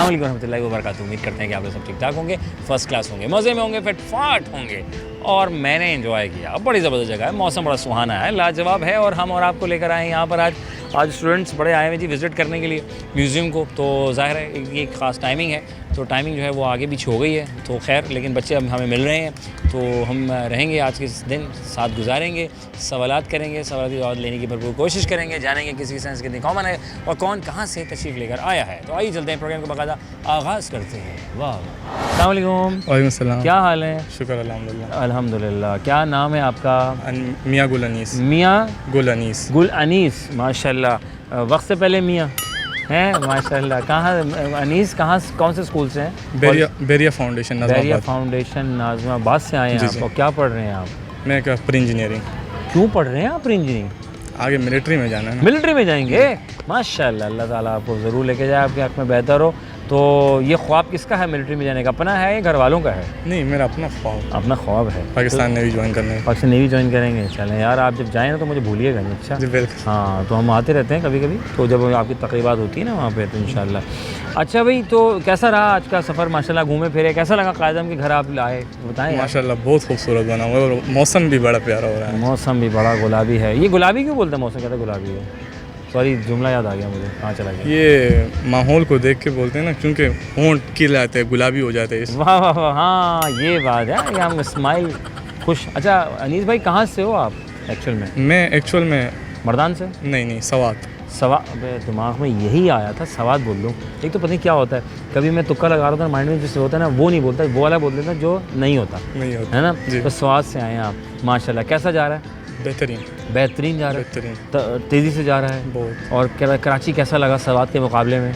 अस्सलाम वालेकुम रहमतुल्लाहि व बरकातुहू। उम्मीद करते हैं कि आप लोग सब ठीक ठाक होंगे, फर्स्ट क्लास होंगे, मज़े में होंगे, फिटफाट होंगे। और मैंने एंजॉय किया, बड़ी ज़बरदस्त जगह है, मौसम बड़ा सुहाना है, लाजवाब है। और हम और आपको लेकर आए हैं यहाँ पर आज स्टूडेंट्स बड़े आए हुए जी विज़िट करने के लिए म्यूज़ियम को। तो ज़ाहिर है ये एक ख़ास टाइमिंग है, तो टाइमिंग जो है वो आगे पीछे हो गई है, तो खैर लेकिन बच्चे अब हमें मिल रहे हैं, तो हम रहेंगे आज के दिन साथ गुजारेंगे, सवालात करेंगे, सवाल की जवाब लेने की भरपूर कोशिश करेंगे, जानेंगे किसी की साइंस कितनी कॉमन है और कौन कहाँ से तशरीफ़ लेकर आया है। तो आइए चलते हैं, प्रोग्राम का बाकायदा आगाज़ करते हैं। वाह, अस्सलाम वालेकुम। वालेकुम सलाम। क्या हाल है? शुक्र अल्हम्दुलिल्लाह। अल्हम्दुलिल्लाह। क्या नाम है आपका? मियाँ गुल अनीस। मियाँ गुल अनीस। गुल अनीस, माशाल्लाह। वक्त से पहले मियाँ हैं, माशाल्लाह। कहाँ अनीस, कौन से स्कूल से हैं? बेरिया फाउंडेशन बैरिया नाज़िमाबाद। फाउंडेशन नाज़िमाबाद से आए हैं आप। और क्या पढ़ रहे हैं आप? मैं क्या प्री इंजीनियरिंग। क्यों पढ़ रहे हैं आप इंजीनियरिंग? आगे मिलिट्री में जाना है। मिलिट्री में जाएंगे? माशाल्लाह, अल्लाह ताला आपको ज़रूर लेके जाए, आपके हक़ में बेहतर हो। तो ये ख्वाब किसका है मिलिट्री में जाने का? अपना है या घर वालों का है? नहीं, मेरा अपना ख्वाब। अपना ख्वाब है। पाकिस्तान नेवी ज्वाइन करने का। पाकिस्तान नेवी ज्वाइन करेंगे? चलें यार, आप जब जाएँ ना तो मुझे भूलिएगा नहीं। अच्छा जी बिल्कुल। हाँ, तो हम आते रहते हैं कभी कभी, तो जब आपकी तकरीबात होती है ना वहाँ पे, तो इंशाल्लाह। अच्छा भाई, तो कैसा रहा आज का सफ़र? माशाल्लाह घूमे फिरे, कैसा लगा कायदम के घर आप आए, बताएं यार। माशाल्लाह बहुत खूबसूरत बना हुआ है और मौसम भी बड़ा प्यारा हो रहा है। मौसम भी बड़ा गुलाबी है। ये गुलाबी क्यों बोलते हैं? मौसम कहते हैं गुलाबी है। सॉरी, जुमला याद आ गया मुझे, कहाँ चला गया? ये माहौल को देख के बोलते हैं ना, क्योंकि होंठ खिल जाते हैं, गुलाबी हो जाते हैं। वाह वाह वाह, हाँ ये बात है कि हम स्माइल खुश। अच्छा अनीस भाई, कहाँ से हो आप एक्चुअल में? मैं एक्चुअल में मर्दान से? नहीं सवात। अबे दिमाग में यही आया था, सवाद बोल लूँ। एक तो पता नहीं क्या होता है, कभी मैं तुक्का लगा रहा था माइंड में, जिससे होता है ना वो नहीं बोलता, वो वाला बोल देता जो नहीं होता है ना। तो स्वाद से आए हैं आप, माशाल्लाह। कैसा जा रहा है? बेहतरीन जा रहा है, बेहतरीन। तेज़ी से जा रहा है बहुत। और कराची कैसा लगा सवाद के मुकाबले में?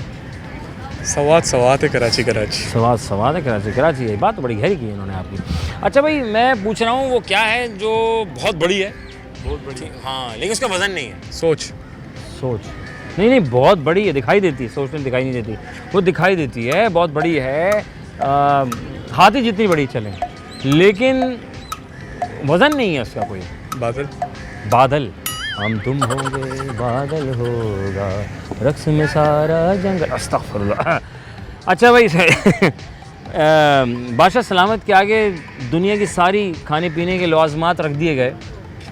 सवात है कराची। सवाद है कराची। ये बात तो बड़ी गहरी की इन्होंने आपकी। अच्छा भाई, मैं पूछ रहा हूँ वो क्या है जो बहुत बड़ी है? बहुत बड़ी, हाँ, लेकिन उसका वज़न नहीं है। सोच। नहीं, बहुत बड़ी है, दिखाई देती है। सोच में दिखाई नहीं देती, वो दिखाई देती है, बहुत बड़ी है, हाथी जितनी बड़ी चले, लेकिन वज़न नहीं है उसका कोई। बादल। हम तुम होंगे, बादल होगा, रक्स में सारा जंगल। अस्तगफिरुल्लाह। अच्छा भाई बादशाह सलामत के आगे दुनिया की सारी खाने पीने के लवाज़मात रख दिए गए।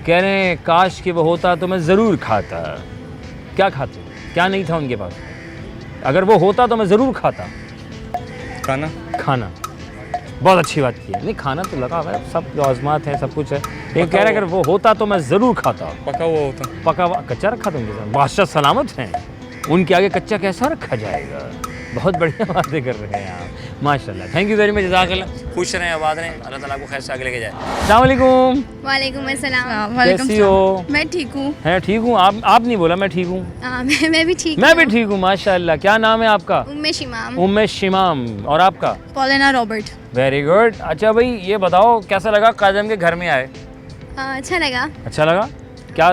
कह रहे हैं काश कि वो होता तो मैं ज़रूर खाता। क्या खाते? क्या नहीं था उनके पास? अगर वो होता तो मैं ज़रूर खाता। खाना। बहुत अच्छी बात की है। नहीं, खाना तो लगा हुआ है, सब लवाज़मात है, सब कुछ है, लेकिन कह रहे हैं अगर वो होता तो मैं ज़रूर खाता। पका हुआ कच्चा रखा था उनके साथ। बादशाह सलामत हैं, उनके आगे कच्चा कैसा रखा जाएगा? बहुत बढ़िया बातें कर रहे हैं आप, माशाल्लाह। थैंक यू वेरी मच, जज़ाकल्लाह। खुश रहें, आबाद रहें, अल्लाह ताला आपको खैर से आगे लेके जाए। अस्सलाम वालेकुम। वालेकुम अस्सलाम। कैसी हो? मैं ठीक हूँ। ठीक हूँ। आप नहीं बोला, मैं ठीक हूँ। मैं भी ठीक हूँ माशाल्लाह। क्या नाम है आपका? उम्मे शिमाम। और आपका? Paulina Robert. Very good. अच्छा भाई, ये बताओ कैसा लगा कायदम के घर में आए? अच्छा लगा। क्या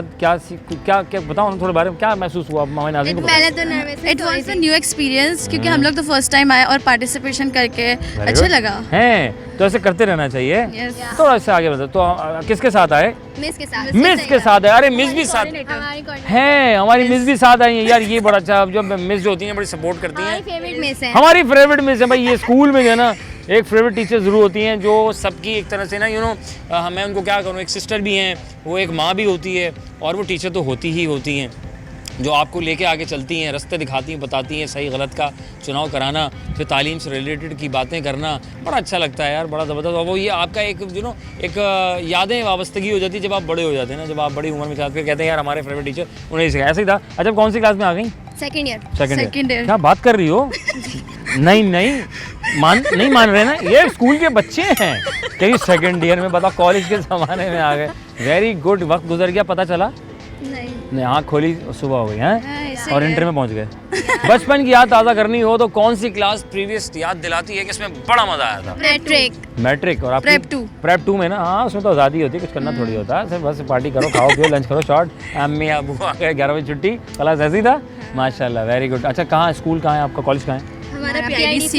बताओ थोड़े बारे में, क्या महसूस हुआ? पहले तो nervous, it was a new experience, क्योंकि हम लोग तो फर्स्ट टाइम आए और पार्टिसिपेशन करके अच्छा लगा हैं, तो ऐसे करते रहना चाहिए। थोड़ा सा आगे बताओ। तो किसके साथ आए? मिस के साथ है। अरे मिस भी साथ हैं, हमारी मिस भी साथ आई है यार। ये बड़ा अच्छा, जो मिस जो होती हैं बड़ी सपोर्ट करती हैं, हमारी फेवरेट मिस है भाई। ये स्कूल में जो है ना, एक फेवरेट टीचर ज़रूर होती हैं जो सबकी एक तरह से ना मैं उनको क्या करूँ, एक सिस्टर भी हैं, वो एक माँ भी होती है, और वो टीचर तो होती ही होती हैं, जो आपको लेके आगे चलती हैं, रास्ते दिखाती हैं, बताती हैं सही गलत का चुनाव कराना, फिर तालीम से रिलेटेड की बातें करना, बड़ा अच्छा लगता है यार, बड़ा ज़बरदस्त। और वो ये आपका एक यादें वाबस्तगी हो जाती है जब आप बड़े हो जाते हैं ना, जब आप बड़ी उम्र में जाते हैं, कहते हैं यार हमारे फेवरेट टीचर उन्हें सिखाया। ऐसे ही था। अच्छा, कौन सी क्लास में आ गई? Second year. क्या बात कर रही हो? नहीं मान रहे ना, ये स्कूल के बच्चे हैं। कहीं सेकंड ईयर में, बताओ, कॉलेज के ज़माने में आ गए। Very good. वक्त गुजर गया, पता चला नहीं, आँख खोली सुबह हो गई हैं और इंटर में पहुंच गए। बचपन की याद ताज़ा करनी हो तो कौन सी क्लास प्रीवियस याद दिलाती है कि इसमें बड़ा मज़ा आया था? मैट्रिक। और आप प्रेप 2 में ना? हाँ, उसमें तो आज़ादी होती है, कुछ करना थोड़ी होता है, बस पार्टी करो, खाओ पियो, लंच करो, शॉर्ट, अम्मी अबू आ गए, 11 बजे छुट्टी, क्लास ऐसी था। माशाल्लाह, वेरी गुड। अच्छा, कहाँ स्कूल कहाँ है आपका, कॉलेज कहाँ है? हमारा PIDC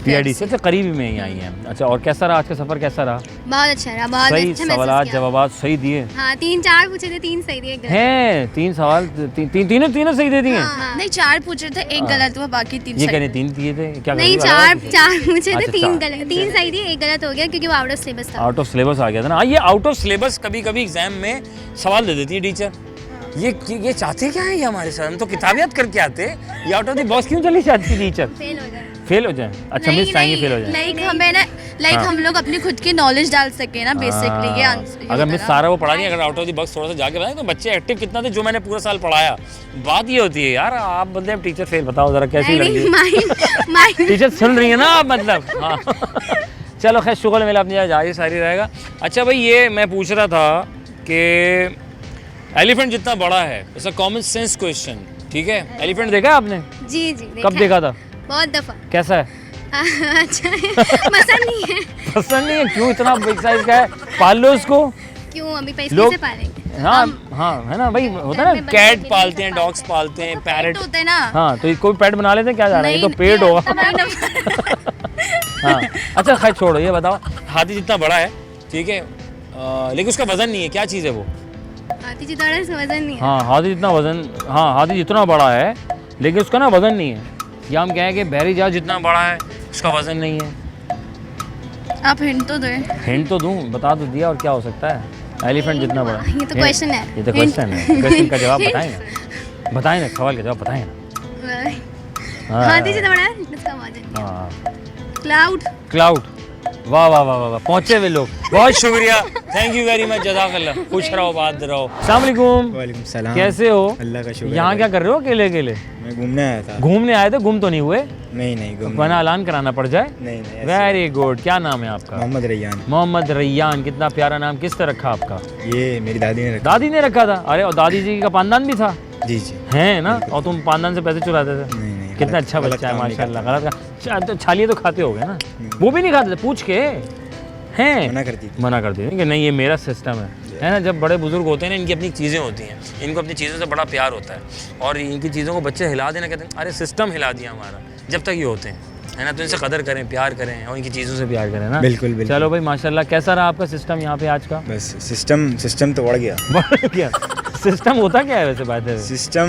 PID से अच्छा करीब में ही आई हैं। अच्छा और कैसा रहा आज का सफ़र, कैसा रहा? बहुत अच्छा रहा, बहुत सही अच्छा सवाल जवाब सही दिए हाँ 3-4 पूछे थे, 3 सही दिए। हैं 3 सवाल तीनों सही दे दिए। नहीं 4 पूछे थे, 1 गलत हुआ, बाकी 3 ये सही। कहने 3 दिए थे क्या? नहीं 4 पूछे थे, अच्छा, 3 चार। गलत, 3 सही दिए, 1 गलत हो गया क्योंकि वो आउट ऑफ सिलेबस था। आउट ऑफ सिलेबस आ गया था ना। ये आउट ऑफ सिलेबस कभी कभी एग्जाम में सवाल दे देती है टीचर। ये चाहते क्या है ये हमारे साथ? हम तो किताब याद करके आते, ये आउट ऑफ द बॉक्स क्यों चली जाती है टीचर? फेल हो जाए। अच्छा मिस चाहेंगे फेल हो जाए। लाइक हमें ना लाइक हम लोग अपनी खुद की नॉलेज डाल सके ना बेसिकली, ये आंसर। अगर मिस सारा वो पढ़ा नहीं, अगर आउट ऑफ द बॉक्स थोड़ा सा जाके बताएं तो बच्चे एक्टिव कितना थे जो मैंने पूरा साल पढ़ाया। बात ये होती है यार, आप मतलब टीचर फेल, बताओ जरा कैसी लगी? टीचर सुन रही है ना आप मतलब? हाँ चलो खैर शुक्र मेला अपनी जारी सारी रहेगा। अच्छा भाई ये मैं पूछ रहा था कि एलिफेंट जितना बड़ा है, ऐसा कॉमन सेंस क्वेश्चन, ठीक है? एलिफेंट देखा है आपने? जी कब देखा था? बहुत दफा। कैसा है? अच्छा है, पसंद नहीं है। पसंद नहीं है? क्यों? इतना बिग साइज का है, पाल लो उसको। क्यों अभी पैसे लोग- कैसे पालेंगे? हाँ है ना भाई, होता है ना, कैट पालते हैं, डॉग्स पालते हैं, पैरट होते हैं ना। हाँ तो कोई पेट बना लेते हैं, क्या जा रहा है? ये तो पेट होगा। हाँ अच्छा खैर छोड़ो, ये बताओ हाथी जितना बड़ा है, ठीक है, लेकिन उसका वजन नहीं है, क्या चीज़ है वो? हाथी जितना बड़ा इसका वजन नहीं है। हाँ हाथी जितना वजन, हाँ हाथी जितना बड़ा है लेकिन उसका ना वजन नहीं है। या हम कहें कि बहरी जहाज जितना बड़ा है उसका वजन नहीं है। आप हिंट तो दें। हिंट तो दूं, बता तो दिया, और क्या हो सकता है? एलिफेंट जितना बड़ा। ये तो क्वेश्चन है। ये तो क्वेश्चन है, क्वेश्चन का जवाब बताएं ना, बताएं ना, सवाल का जवाब बताएं ना। हाँ, हाथी जितना बड़ा है इसका वजन नहीं है। हाँ क्लाउड। क्लाउड, वाह वाह वाह वाह, पहुंचे हुए लोग, बहुत शुक्रिया, थैंक यू वेरी मच, जज़ाकल्लाह, खुश रहो, बात रहो। अस्सलाम वालेकुम। वालेकुम सलाम। कैसे हो? अल्लाह का शुक्र। यहाँ क्या कर रहे हो अकेले अकेले? मैं घूमने आया था। घूमने आए थे? गुम तो नहीं हुए? नहीं घूमने। वरना ऐलान कराना पड़ जाए। नहीं ऐसे- वेरी गुड। क्या नाम है आपका? मोहम्मद रैयान। मोहम्मद रैयान, कितना प्यारा नाम, किसने रखा आपका? ये मेरी दादी ने रखा। दादी ने रखा था? अरे और दादी जी का पानदान भी था? जी है ना? और तुम पानदान से पैसे चुराते थे? नहीं कितना अच्छा बच्चा है माशाल्लाह। गलत का तो छालिए तो खाते हो गए ना? वो भी नहीं खाते थे? पूछ के हैं मना करती थी। मना करती थी कि नहीं ये मेरा सिस्टम है ना? जब बड़े बुजुर्ग होते हैं ना, इनकी अपनी चीज़ें होती हैं, इनको अपनी चीज़ों से बड़ा प्यार होता है, और इनकी चीज़ों को बच्चे हिला देना, कहते हैं अरे सिस्टम हिला दिया हमारा, जब तक ये होते हैं, है ना? तो इनसे कदर करें, प्यार करें, और इनकी चीज़ों से प्यार करें ना। बिल्कुल चलो भाई माशाल्लाह, कैसा रहा आपका सिस्टम यहाँ पे आज का? बस सिस्टम तो बढ़ गया। बढ़ गया। सिस्टम होता क्या है वैसे बात है? सिस्टम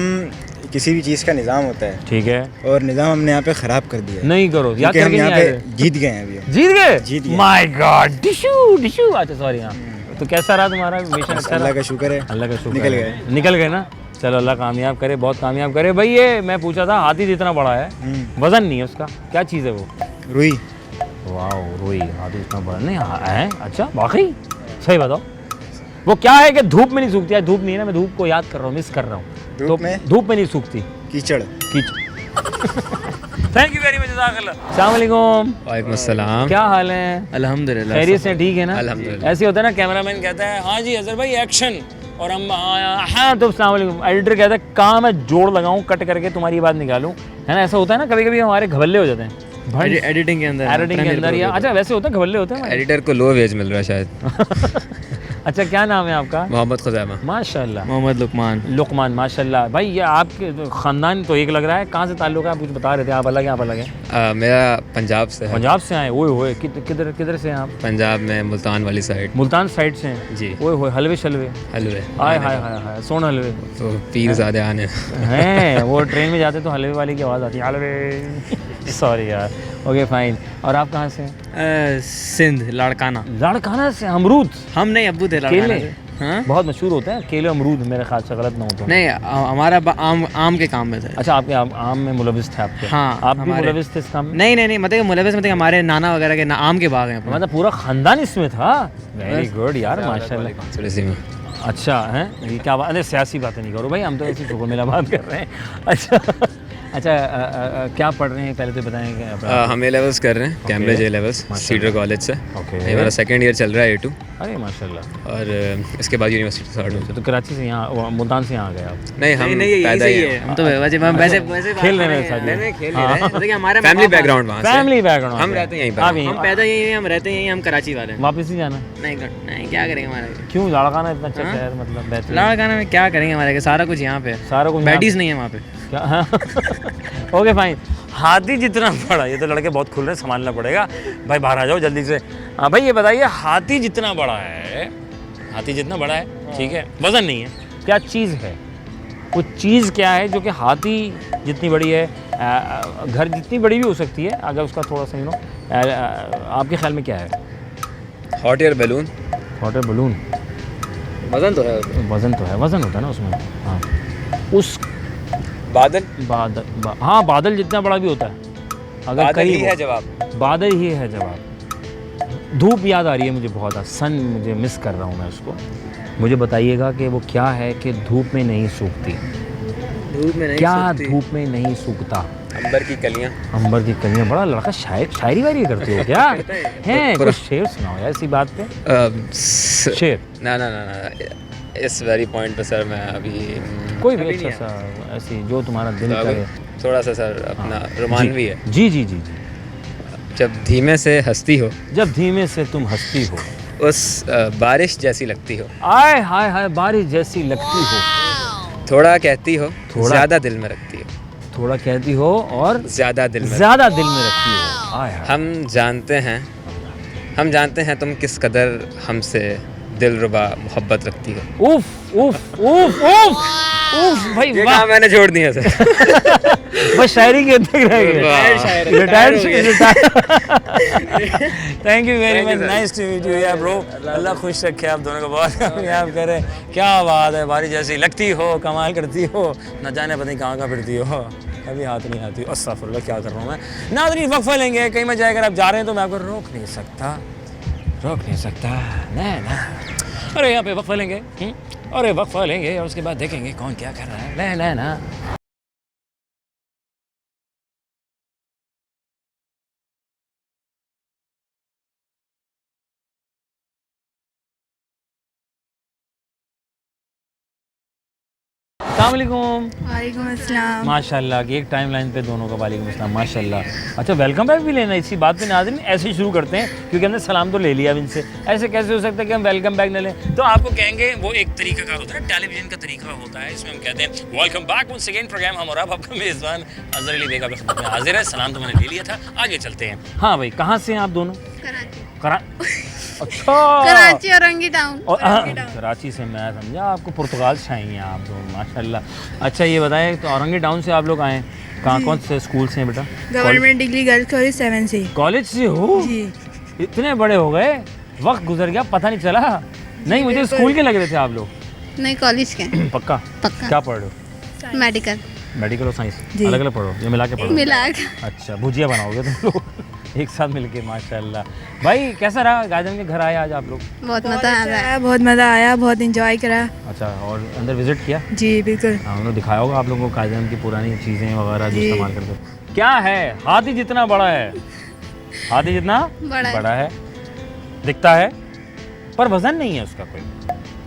किसी भी चीज़ का निज़ाम होता है, ठीक है, और निज़ाम हमने यहाँ पे ख़राब कर दिया है। नहीं करो, याद क्योंकि हम करके यहाँ नहीं आए पे जीत गए हैं अभी। जीत गए? जीत गए। माय गॉड, डिशू। अच्छा सॉरी, हाँ तो कैसा रहा तुम्हारा मिशन? अच्छा अल्लाह रहा? का शुक्र है। अल्लाह का शुक्र निकल है। गए। निकल गए ना? चलो अल्लाह कामयाब करे, बहुत कामयाब करे भाई। ये मैं पूछा था हाथी जितना बड़ा है, वजन नहीं है उसका, क्या चीज़ है वो? रुई। वाह रुई, हाथी जितना बड़ा नहीं है? अच्छा वाकई? सही बताओ, वो क्या है कि धूप में नहीं सूखती है? धूप नहीं है ना, मैं धूप को याद कर रहा हूँ, मिस कर रहा हूँ। धूप में नहीं सूखती, कीचड़। थैंक यू वेरी मच, जज़ाकल्लाह। अस्सलाम वालेकुम। वालेकुम अस्सलाम। क्या हाल है? अल्हम्दुलिल्लाह। खैरियत से ठीक है ना? अल्हम्दुलिल्लाह। ऐसे होता है ना, कैमरामैन कहता है हाँ जी अजहर भाई एक्शन, और हम हाँ तो अस्सलाम वालेकुम। एडिटर कहता है कहाँ मैं जोड़ लगाऊं, कट करके तुम्हारी बात निकालूं, है ना? ऐसा होता है ना, कभी कभी हमारे घबल्ले हो जाते हैं एडिटिंग के अंदर। एडिटिंग के अंदर, या अच्छा वैसे होता है, घबल्ले होते हैं हमारे। एडिटर को लो वेज मिल रहा है शायद। अच्छा क्या नाम है आपका? मोहम्मद खुजैमा। माशाल्लाह। मोहम्मद लुकमान। लुकमान, माशाल्लाह भाई। ये आपके ख़ानदान तो एक लग रहा है, कहाँ से ताल्लुक है? आप कुछ बता रहे थे, आप अलग हैं, आप अलग हैं। मेरा पंजाब से है। पंजाब से आए? ओए होए, किधर से हैं आप? पंजाब में मुल्तान वाली साइड। मुल्तान साइड से हैं? जी। ओए होए, हलवे शलवे, हलवे। हाय हाय हाय हाय, सोन हलवे तो पीर ज़्यादा आने हैं। वो ट्रेन में जाते तो हलवे वाले की आवाज़ आती है, हलवे। सॉरी यार, ओके फाइन। और आप कहाँ से हैं? सिंध, लाड़काना। लाड़काना से? अमरूद? हम नहीं, अब्बू थे लाड़काना केले? से। हाँ? बहुत मशहूर होते हैं केले अमरूद, मेरे ख्याल से, गलत ना हो तो। नहीं, हमारा आम के काम में थे। अच्छा आपके आम में मुलविस थे आपके? हाँ, आप भी हमारे- मुलविस थे इस काम में? नहीं, मतलब मुलविस मतलब हमारे नाना वगैरह के आम के बाग हैं अपने। मतलब पूरा खानदान इसमें था? वेरी गुड यार, माशाल्लाह। कॉन्स्टिट्यूंसी में। अच्छा है, ये क्या बात? अरे सियासी बातें नहीं करो भाई, हम तो ऐसी शुक्र मेला बात कर रहे हैं। अच्छा क्या पढ़ रहे हैं पहले तो बताएं कि हम ए लेवल्स कर रहे हैं, Cambridge A levels, cedar college से। ओके। ये मेरा सेकंड ईयर चल रहा है A2। अरे माशाल्लाह। और इसके बाद यूनिवर्सिटी स्टार्ट हो। तो कराची से यहाँ, मुल्तान से यहाँ गए आप? नहीं, हम नहीं, पैदा ही हैं। हम तो वैसे खेल रहे हैं साथ में? नहीं, खेल रहे हैं। मतलब कि हमारे फैमिली बैकग्राउंड वहाँ से। फैमिली बैकग्राउंड, हम रहते हैं यहीं पर। हम पैदा यहीं हैं, हम रहते यहीं, हम कराची वाले हैं। वापस ही जाना? नहीं, क्या करेंगे हमारे? क्यों? लाड़काना इतना अच्छा शहर, मतलब बेहतरीन। लाड़काना में क्या करेंगे हमारे? सारा कुछ यहाँ पे, सारा कुछ बैडीज नहीं है वहाँ पे। क्या? Okay fine. हाथी जितना बड़ा, ये तो लड़के बहुत खुल रहे हैं, संभालना पड़ेगा भाई, बाहर आ जाओ जल्दी से। हाँ भाई ये बताइए, हाथी जितना बड़ा है, हाथी जितना बड़ा है, ठीक है, वजन नहीं है, क्या चीज़ है? वो चीज़ क्या है जो कि हाथी जितनी बड़ी है, घर जितनी बड़ी भी हो सकती है, अगर उसका थोड़ा सा आपके ख्याल में क्या है? Hot air balloon. Hot air balloon, वजन तो है। वजन तो है, वजन होता है ना उसमें। हाँ उस बादल। हाँ बादल जितना बड़ा भी होता है, अगर बादल कहीं ही है जवाब। बादल ही है जवाब। धूप याद आ रही है मुझे बहुत, सन मुझे मिस कर रहा हूँ मैं उसको। मुझे बताइएगा कि वो क्या है कि धूप में नहीं सूखती? धूप में नहीं क्या सूखती। धूप में नहीं सूखता? अंबर की कलियां। अंबर की कलियां। बड़ा लड़का शायरी वायरी करते हो क्या? हैं कुछ शेर सुनाओ यार इसी बात पे। शेर ना ना ना ना, इस वेरी पॉइंट पे सर मैं अभी कोई भी अच्छा सा ऐसी जो तुम्हारा दिल करे। थोड़ा सा सर अपना रोमानवी है। जी जी जी जी। जब धीमे से हंसती हो, जब धीमे से तुम हंसती हो, उस बारिश जैसी लगती हो। आय हाय हाय, बारिश जैसी लगती हो। थोड़ा कहती हो, थोड़ा। ज्यादा दिल में रखती हो। थोड़ा कहती हो और ज्यादा दिल में ज्यादा दिल में रखती हो। आय हाय। हम जानते हैं तुम किस कदर हमसे दिलरुबा मोहब्बत रखती हो। उफ उफ उफ उफ उफ भाई ये वाह। कहाँ मैंने छोड़ दिया सर। बस शायरी के तक रह गए। Retired. Thank you very much, nice to meet you यार ब्रो। अल्लाह खुश रखे आप दोनों को, बहुत कामयाब करे। क्या बात है, बारिश जैसी लगती हो, कमाल करती हो, न जाने पता नहीं कहाँ फिरती हो, कभी हाथ नहीं आती। अस्तगफुरुल्लाह, क्या कर रहा हूँ मैं। नाज़रीन वक्फा लेंगे, कहीं मैं जाकर आप जा रहे हैं तो मैं आपको रोक नहीं सकता, ना। अरे यहाँ पे वक्फा लेंगे, अरे वक्फा लेंगे और उसके बाद देखेंगे कौन क्या कर रहा है। ना। अस्सलामुअलैकुम। वालेकुम अस्सलाम। माशाल्लाह कि एक टाइम लाइन पे दोनों का वालेकुम अस्सलाम माशाल्लाह। अच्छा वेलकम बैक भी लेना इसी बात पे नाज़रीन, ऐसे ही शुरू करते हैं क्योंकि हमने सलाम तो ले लिया अब इनसे, ऐसे कैसे हो सकता है कि हम वेलकम बैक न लें? तो आपको कहेंगे वो एक तरीका का होता है, टेलीविजन का तरीका होता है, इसमें हम कहते हैं welcome back one second program. हम और आपका मेज़बान अज़हर अली बेग आपकी खिदमत में हाजिर है। सलाम तो मैंने ले लिया था, आगे चलते हैं। हाँ भाई, कहाँ से हैं आप दोनों? अच्छा कराची औरंगी टाउन। और कराची से, मैं समझा आपको पुर्तगाल से आई हैं आप दोनों, माशाल्लाह। अच्छा ये बताएं, तो औरंगी टाउन से आप लोग आए, कहाँ कौन से स्कूल से हैं बेटा? गवर्नमेंट डिग्री गर्ल्स कॉलेज 7 से। कॉलेज से हो जी। इतने बड़े हो गए, वक्त गुजर गया पता नहीं चला। नहीं मुझे स्कूल के लग रहे थे आप लोग। नहीं कॉलेज के। पक्का? पक्का। क्या पढ़ रहे हो? मेडिकल। मेडिकल और साइंस अलग अलग पढ़ो या मिला के पढ़ो? मिला के। अच्छा भुजिया बनाओगे तुम लोग एक साथ मिलके, माशाल्लाह। भाई कैसा रहा गार्डन के घर आए आज आप लोग? बहुत मज़ा आ रहा है। बहुत मज़ा आया, बहुत इंजॉय करा। अच्छा, और अंदर विजिट किया? जी बिल्कुल। हाँ उन्होंने दिखाया होगा आप लोगों को कायदे की पुरानी चीज़ें वगैरह जो इस्तेमाल करते हो। क्या है? हाथी जितना बड़ा है, हाथी जितना बड़ा है, दिखता है पर वजन नहीं है उसका कोई,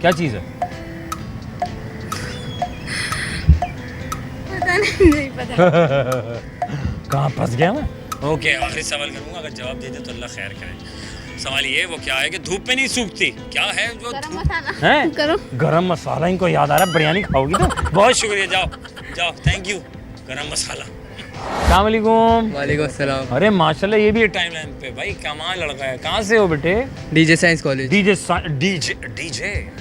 क्या चीज़ है? पता नहीं पता। कहाँ फंस गया मैं? ओके, आखिरी सवाल करूँगा, अगर जवाब दे दे तो अल्लाह खैर करे। सवाल ये, वो क्या है कि धूप में नहीं सूखती, क्या है जो गरम मसाला है? करो। गरम मसाला, इनको याद आ रहा है, बिरयानी खाओगी तो? बहुत शुक्रिया, जाओ थैंक यू। गरम मसाला। अस्सलाम वालेकुम। वालेकुम अस्सलाम। अरे माशाल्लाह, ये भी टाइम लाइन पे भाई, कमाल लड़का है। कहाँ से हो बेटे? DJ science college. DJ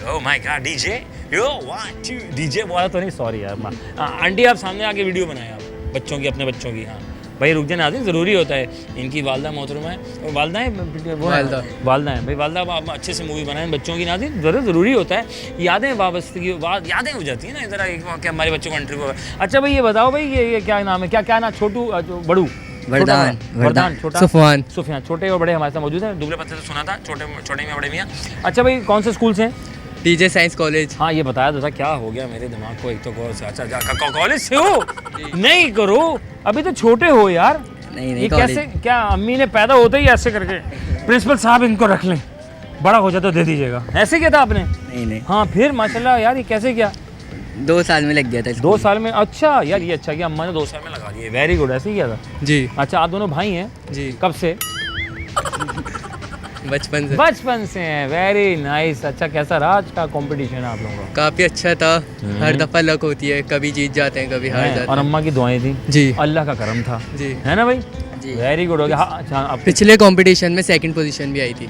oh my God, DJ yo what two DJ बोला तो नहीं, सॉरी यार। आंटी आप सामने आके वीडियो बनाए आप बच्चों की, अपने बच्चों की। हाँ भाई रुक जाए नाज़रीन, ज़रूरी होता है। इनकी वालदा मोहतरमा है, और वालदा है वो वालदा है भाई, वालदा आप अच्छे से मूवी बनाएं बच्चों की नाज़रीन, ज़रूरी होता है। यादें वाबस्तगी यादें हो जाती हैं ना, इधर क्या हमारे बच्चों को इंटरव्यू। अच्छा भाई ये बताओ भाई, ये क्या नाम है, क्या नाम? छोटू, बड़ू, वरदान, छोटा सुफियान। छोटे और बड़े हमारे साथ मौजूद हैं, दुबले पत्ते से सुना था, छोटे में बड़े मियाँ। अच्छा भाई कौन से स्कूल से हैं? DJ science college. हाँ ये बताया तो था, क्या हो गया मेरे दिमाग को, एक तो अच्छा कॉलेज से हो? नहीं करो, अभी तो छोटे हो यार। नहीं ये कैसे, क्या अम्मी ने पैदा होते ही ऐसे करके, प्रिंसिपल साहब इनको रख लें, बड़ा हो जाए तो दे दीजिएगा, ऐसे किया था आपने? नहीं। हाँ फिर माशाल्लाह यार, ये कैसे किया? 2 साल में लग गया था। 2 साल में? अच्छा यार ये अच्छा किया, अम्मा ने 2 साल में लगा दिए, वेरी गुड। ऐसे ही किया था जी। अच्छा, आप दोनों भाई हैं? जी। कब से? बचपन से बचपन से हैं, वेरी नाइस। अच्छा कैसा रहा आज का कंपटीशन आप लोगों का? काफ़ी अच्छा था। हर दफ़ा लक होती है, कभी जीत जाते हैं कभी हार हैं, जाते और हैं। अम्मा की दुआएं थी जी अल्लाह का करम था जी है ना भाई? जी। वेरी गुड हो गया। हाँ, अच्छा अब पिछले कंपटीशन में सेकंड पोजीशन भी आई थी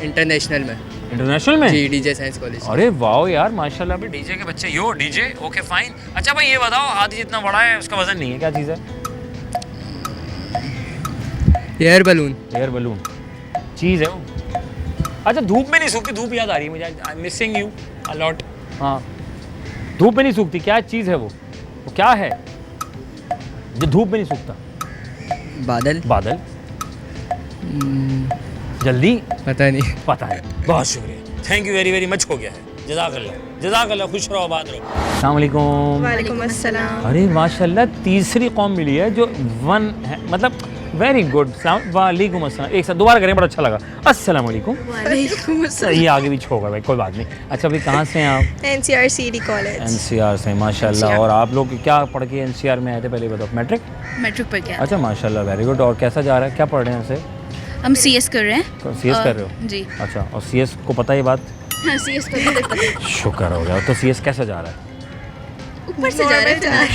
इंटरनेशनल में। इंटरनेशनल में? जी डीजे साइंस कॉलेज। अरे वाह यार माशाल्लाह भाई, डीजे के बच्चे यो डीजे ओके फाइन। अच्छा भाई ये बताओ, हाथी जितना बड़ा है उसका वजन नहीं है, क्या चीज़ है? Air balloon. एयर बलून चीज़ है वो। अच्छा धूप में नहीं सूखती, धूप याद आ रही है मुझे, I am missing you a lot. हाँ धूप में नहीं सूखती, क्या चीज़ है वो क्या है जो धूप में नहीं सूखता? बादल। बादल। जल्दी पता नहीं। पता है, बहुत शुक्रिया, thank you very very much, हो गया है। जज़ाकल्लाह, खुश रहो, आबाद रहो। अस्सलाम वालेकुम। वालेकुम अस्सलाम। अरे माशाल्लाह तीसरी कौम मिली है जो वन है, मतलब वेरी गुड। वालेकुम अस्सलाम, एक साथ दोबारा करें, बड़ा अच्छा लगा। अस्सलाम वालेकुम। वालेकुम अस्सलाम। ये आगे भी होगा भाई, कोई बात नहीं। अच्छा भाई कहाँ से हैं आप? NCR CD college. NCR से माशाल्लाह। और आप लोग क्या पढ़ के NCR में आए थे पहले बताओ? मैट्रिक? मैट्रिक पर क्या? अच्छा माशाल्लाह वेरी गुड। और कैसा जा रहा है, क्या पढ़ रहे हैं वैसे? हम CS कर रहे हैं। CS कर रहे हो? जी अच्छा, और CS को पता है बात? हाँ CS कर पता है। शुक्र हो गया। तो CS कैसा जा रहा है? ऊपर से जा रहा है,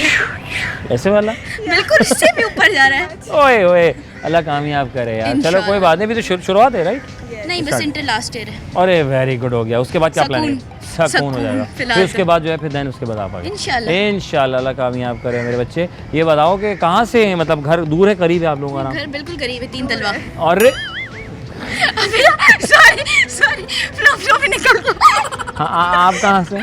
ऐसे वाला? बिल्कुल इससे भी ऊपर जा रहा है। ओए ओए, अल्लाह कामयाब करे यार। चलो इंशाल्लाह। कोई बात नहीं, भी तो शुरुआत है राइट? नहीं बस इंटर लास्ट ईयर है। अरे वेरी गुड हो गया। उसके बाद क्या प्लान है? सकून सकून हो जाएगा। फिलहाल फिर उसके तो। बाद जो है फिर देन उसके बाद आप आगे इंशाल्लाह। इंशाल्लाह। अल्लाह कामयाब करे मेरे बच्चे। ये बताओ कि कहाँ से हैं, मतलब घर दूर है करीब है आप लोगों का नाम? घर बिल्कुल करीब है, 3 तलवा। और सॉरी फ्लो भी निकल गया। हाँ, आप कहाँ से?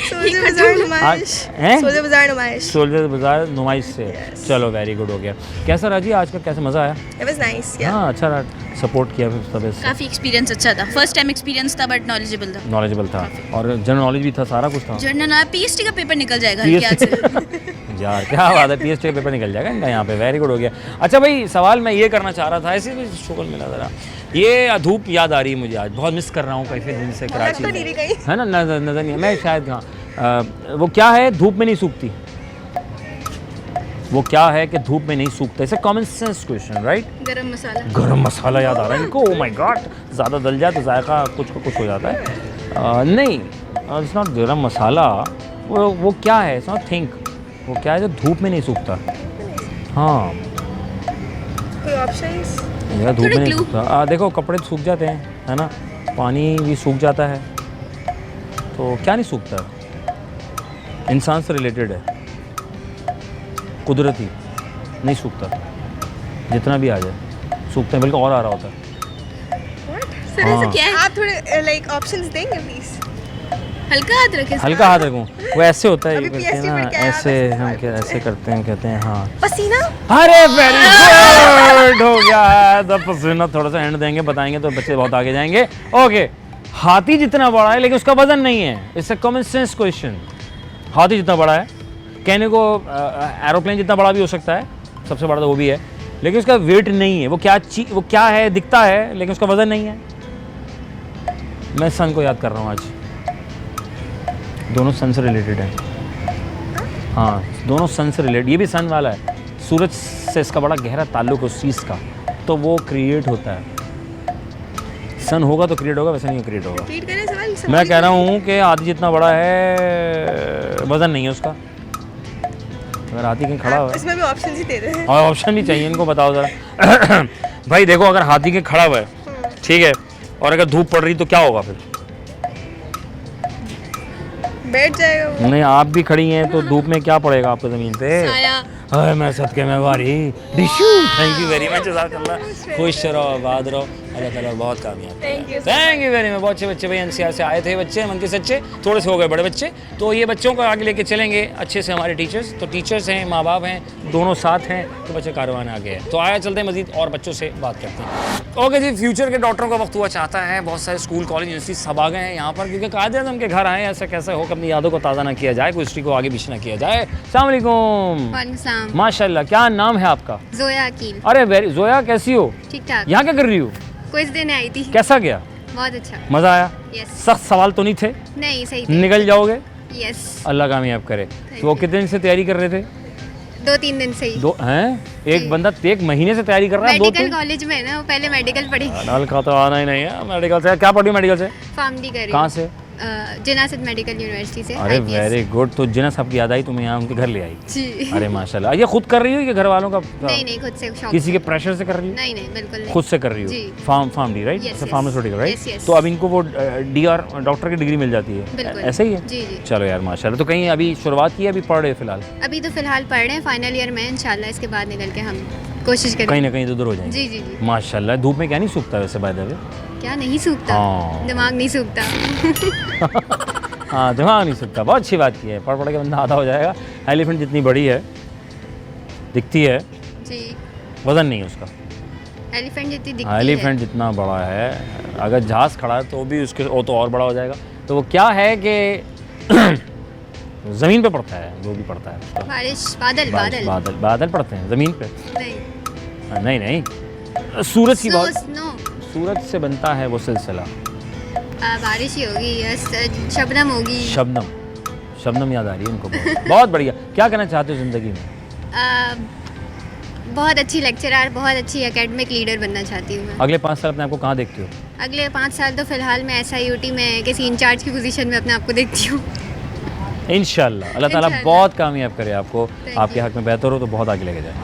सोल्जर बाजार नुमाइश। हैं? सोल्जर बाजार नुमाइश। सोल्जर बाजार नुमाइश से। चलो वेरी गुड हो गया। कैसा रहा जी आज का, कैसा मज़ा आया? It was nice, yeah. हाँ अच्छा रहा, सपोर्ट किया फिर सब से, काफी एक्सपीरियंस अच्छा था, फर्स्ट टाइम एक्सपीरियंस था बट नॉलेजेबल था। नॉलेजेबल था और जनरल नॉलेज भी था, सारा कुछ था। जर्नल PhD का पेपर निकल जाएगा हल्के हाथ से। यार क्या बात है, PhD का पेपर निकल जाएगा इनका यहाँ पे। वेरी गुड हो गया। अच्छा भाई सवाल मैं ये करना चाह रहा था, ऐसे भी शुक्र मिला ज़रा, ये धूप याद आ रही है मुझे, आज बहुत मिस कर रहा हूँ काफ़ी दिन से कराची में, है ना? नजर नहीं, मैं शायद हाँ वो क्या है धूप में नहीं सूखती, वो क्या है कि धूप में नहीं सूखता? इसे कॉमन सेंस क्वेश्चन राइट? गरम मसाला। गरम मसाला याद आ रहा है इनको। ओ माय गॉड, ज़्यादा दल जाए तो जायका कुछ का कुछ हो जाता है। नहीं इट्स नॉट गरम मसाला, वो क्या है? इट्स नॉट थिंक, वो क्या है जो धूप में नहीं सूखता? हाँ कोई ऑप्शंस? यार धूप में नहीं सूखता। देखो कपड़े सूख जाते हैं, है ना? पानी भी सूख जाता है, तो क्या नहीं सूखता? इंसान से रिलेटेड है, कुदरती नहीं सूखता, जितना भी आ जाए सूखते हैं, बल्कि और आ रहा होता है। सर हाँ। ऐसा क्या है? आप थोड़े लाइक ऑप्शंस देंगे प्लीज? हल्का हाथ रखे। हल्का हाथ रखूँ, वो ऐसे होता है, अभी ये करते हैं PhD ना पढ़ के आया, ऐसे, बस हम क्या ऐसे करते हैं, कहते हैं हाँ। पसीना? अरे वेरी गुड हो गया है। तो पसीना थोड़ा सा एंड देंगे, बताएंगे तो बच्चे बहुत आगे जाएंगे। ओके, हाथी जितना बड़ा है लेकिन उसका वजन नहीं है, it's a common sense question. हाथी जितना बड़ा है, कहने को एरोप्लेन जितना बड़ा भी हो सकता है, सबसे बड़ा तो वो भी है, लेकिन उसका वेट नहीं है। वो क्या है? दिखता है लेकिन उसका वजन नहीं है। मैं सन को याद कर रहा हूँ आज, दोनों सन से रिलेटेड है। हाँ दोनों सन से रिलेटेड, ये भी सन वाला है, सूरज से इसका बड़ा गहरा ताल्लुक है उस चीज़ का, तो वो क्रिएट होता है। सन होगा तो क्रिएट होगा, वैसे नहीं क्रिएट होगा। रिपीट करें सवाल? मैं कह रहा हूँ कि हाथी जितना बड़ा है, वजन नहीं है उसका। अगर हाथी कहीं खड़ा हुआ है, इसमें भी ऑप्शन ही दे रहे हैं। और ऑप्शन भी चाहिए इनको, बताओ ज़रा। भाई देखो अगर हाथी के खड़ा हुआ है, ठीक है, और अगर धूप पड़ रही तो क्या होगा फिर? बैठ जाएगा वो। नहीं आप भी खड़ी हैं तो धूप में क्या पड़ेगा आपको ज़मीन पे? साया। अरे मैं सदके में वारी डिशू। थैंक यू वेरी मच, जज़ाकल्लाह, खुश रहो, आबाद रहो, अल्लाह ताला बहुत कामयाब। Thank you very much. बहुत अच्छे बच्चे भाई NCR से आए थे बच्चे, मन के सच्चे, थोड़े से हो गए बड़े बच्चे, तो ये बच्चों को आगे लेके चलेंगे अच्छे से हमारे टीचर्स। तो टीचर्स हैं, माँ बाप हैं, दोनों साथ हैं, तो बच्चे कारवान आगे हैं। तो आया चलते हैं मज़ीद और बच्चों से बात करते हैं। ओके जी, फ्यूचर के डॉक्टरों का वक्त हुआ चाहता है। बहुत सारे स्कूल कॉलेज यूनिवर्सिटी सब आ गए हैं यहाँ पर, क्योंकि कायदे आज़म के घर आए, ऐसा कैसे हो कि अपनी यादों को ताज़ा ना किया जाए, कोई हिस्ट्री को आगे पीछे ना किया जाए। अस्सलाम वालेकुम। वालेकुम। माशाल्लाह, क्या नाम है आपका? जोया अकील। अरे वेरी, जोया कैसी हो? ठीक ठाक। यहाँ क्या कर रही हो? क्विज देने आई थी। कैसा गया? बहुत अच्छा। मज़ा आया? यस। सख्त सवाल तो नहीं थे? नहीं सही थी। निकल जाओगे? यस। अल्लाह कामयाब करे। तो वो कितने दिन से तैयारी कर रहे थे? 2-3 दिन से ही। दो हैं? एक बंदा 1 महीने से तैयारी कर रहा है, 2 मेडिकल 3 कॉलेज में है ना, वो पहले मेडिकल पढ़ेगी। नल का तो आना ही नहीं है मेडिकल से। क्या पढ़ी मेडिकल से? फार्मडी कर रही कहाँ से? जिनासद मेडिकल यूनिवर्सिटी से। अरे IPS। Very good. तो जिना साहब की याद आई तुम्हें, यहाँ उनके घर ले आई? जी। अरे माशाल्लाह। ये खुद कर रही हो कि घर वालों का? नहीं खुद से शौक। किसी के प्रेशर से कर रही हो? नहीं बिल्कुल नहीं। खुद से कर रही हो? जी। Pharm D right? Yes, yes. Pharmaceutical right? Yes, yes. तो अब इनको वो DR डॉक्टर की डिग्री मिल जाती है? बिल्कुल। ऐसा ही है? जी। चलो यार माशाल्लाह। तो कहीं अभी शुरुआत की है, अभी पढ़ रहे हो फिलहाल? अभी तो फिलहाल पढ़ रहे हैं, फाइनल ईयर में, इंशाल्लाह इसके बाद निकल के हम कोशिश करेंगे। कहीं ना कहीं तो दूर हो जाएंगे। जी। माशाल्लाह। धूप में क्या नहीं सूखता वैसे बाय द वे? क्या नहीं सूखता? हाँ। दिमाग नहीं सूखता। हाँ दिमाग नहीं सूखता। बहुत अच्छी बात की है। पढ़ के बंदा आधा हो जाएगा। एलिफेंट जितनी बड़ी है दिखती है, जी। वजन नहीं है उसका। एलिफेंट जितनी दिखती है। एलिफेंट जितना बड़ा है, अगर जहाज खड़ा है तो भी उसके वो तो और बड़ा हो जाएगा। तो वो क्या है कि ज़मीन पे पड़ता है, जो भी पड़ता है उसका। बारिश, बादल बारिश, बादल बादल पड़ते हैं ज़मीन पे। नहीं। नहीं सूरज की बहुत, स्नो। सूरज से बनता है वो सिलसिला। बारिश ही होगी, यस, शबनम होगी। शबनम याद आ रही है इनको। बहुत बढ़िया। क्या करना चाहते हो ज़िंदगी में? बहुत अच्छी लेक्चरर, बहुत अच्छी एकेडमिक लीडर बनना चाहती हूँ मैं। अगले 5 साल अपने आप को कहाँ देखते हो? अगले 5 साल तो फिलहाल मैं SIUT में किसी इंचार्ज की पोजीशन में अपने आप को देखती हूँ। इंशाल्लाह अल्लाह ताला इंशाल्लाह। बहुत कामयाब करे आपको, Thank आपके you. हक में बेहतर हो तो बहुत आगे लेके जाए।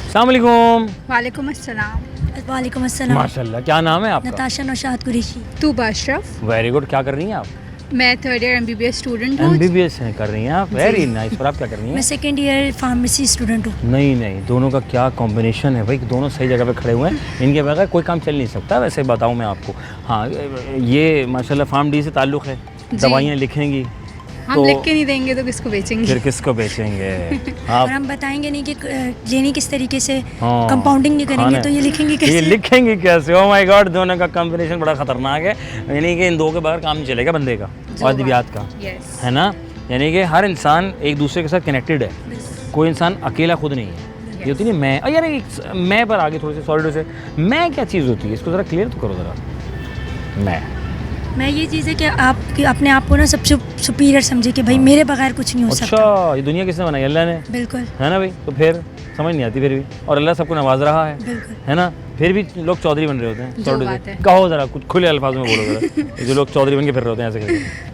अस्सलाम वालेकुम। वालेकुम अस्सलाम। वालेकुम अस्सलाम। माशाल्लाह। क्या नाम है आपका? नताशा नौशाद कुरैशी। तू बाशरफ। Very good. क्या कर रही हैं आप? मैं 3rd ईयर MBBS स्टूडेंट हूँ। MBBS हैं कर रही हैं आप? Very nice. और आप क्या कर रही मैं हैं? 2nd ईयर फार्मेसी स्टूडेंट हूँ। नहीं दोनों का क्या कॉम्बिनेशन है भाई, दोनों सही जगह पे खड़े हुए हैं। इनके बगैर कोई काम चल नहीं सकता। वैसे बताऊँ मैं आपको, हाँ ये माशाल्लाह फार्म डी से ताल्लुक़ है। दवाइयाँ लिखेंगी हम तो लिख के नहीं देंगे तो किसको बेचेंगे? फिर किसको बेचेंगे और आप? हम बताएंगे नहीं कि लेनी किस तरीके से, हाँ। कंपाउंडिंग नहीं हाँ करेंगे ना। तो ये लिखेंगे ये कैसे? लिखेंगे कैसे? ओ माय गॉड, दोनों का कॉम्बिनेशन बड़ा खतरनाक है। यानी कि इन दो के बगैर काम नहीं चलेगा बंदे का और अद्वियात का, यस। है ना? यानी कि हर इंसान एक दूसरे के साथ कनेक्टेड है। कोई इंसान अकेला खुद नहीं है। ये होती नहीं मैं, यार मैं पर आगे थोड़ी सी सॉलिड से, मैं क्या चीज़ होती है इसको ज़रा क्लियर तो करो ज़रा। मैं ये चीज़ है कि आप अपने आप को ना सबसे सुपीरियर समझे कि भाई मेरे बगैर कुछ नहीं हो सकता। अच्छा, ये दुनिया किसने बनाई? अल्लाह ने। बिल्कुल। है ना भाई? तो फिर समझ नहीं आती फिर भी, और अल्लाह सबको नवाज रहा है, बिल्कुल। है ना? फिर भी लोग चौधरी बन रहे होते हैं। जो बात है। कहो ज़रा कुछ खुले अल्फाज में बोलो ज़रा। ये जो लोग चौधरी बन के फिर रहे होते हैं ऐसे करके।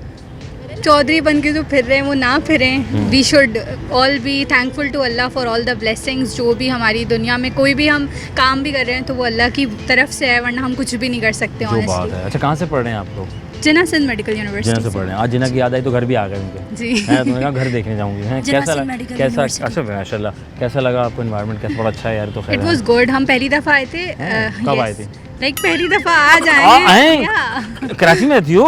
चौधरी बन के जो फिर रहे हैं वो ना फिरें। We should all be thankful to Allah for all the blessings. जो भी हमारी दुनिया में कोई भी हम काम भी कर रहे हैं तो वो अल्लाह की तरफ से है, वरना हम कुछ भी नहीं कर सकते। जो बात ऑनेस्टली। है। अच्छा, कहाँ से पढ़ रहे हैं आप लोग? जिना सिंध मेडिकल जिना यूनिवर्सिटी से पढ़ रहे हैं। आज जिना की याद आई तो घर भी आ गए उनके। जी। है तुमने कहा घर देखने जाऊंगी। हैं जिना कैसा सिंध मेडिकल कैसा? यूनिवर्सिटी। अच्छा माशाल्लाह। कैसा लगा आपको? एनवायरनमेंट कैसा? बड़ा अच्छा है यार। तो खैर इट वाज गुड। हम पहली दफ़ा आए थे। कब आए थे? लाइक पहली दफ़ा आज आए हैं। कराची में रहती हो?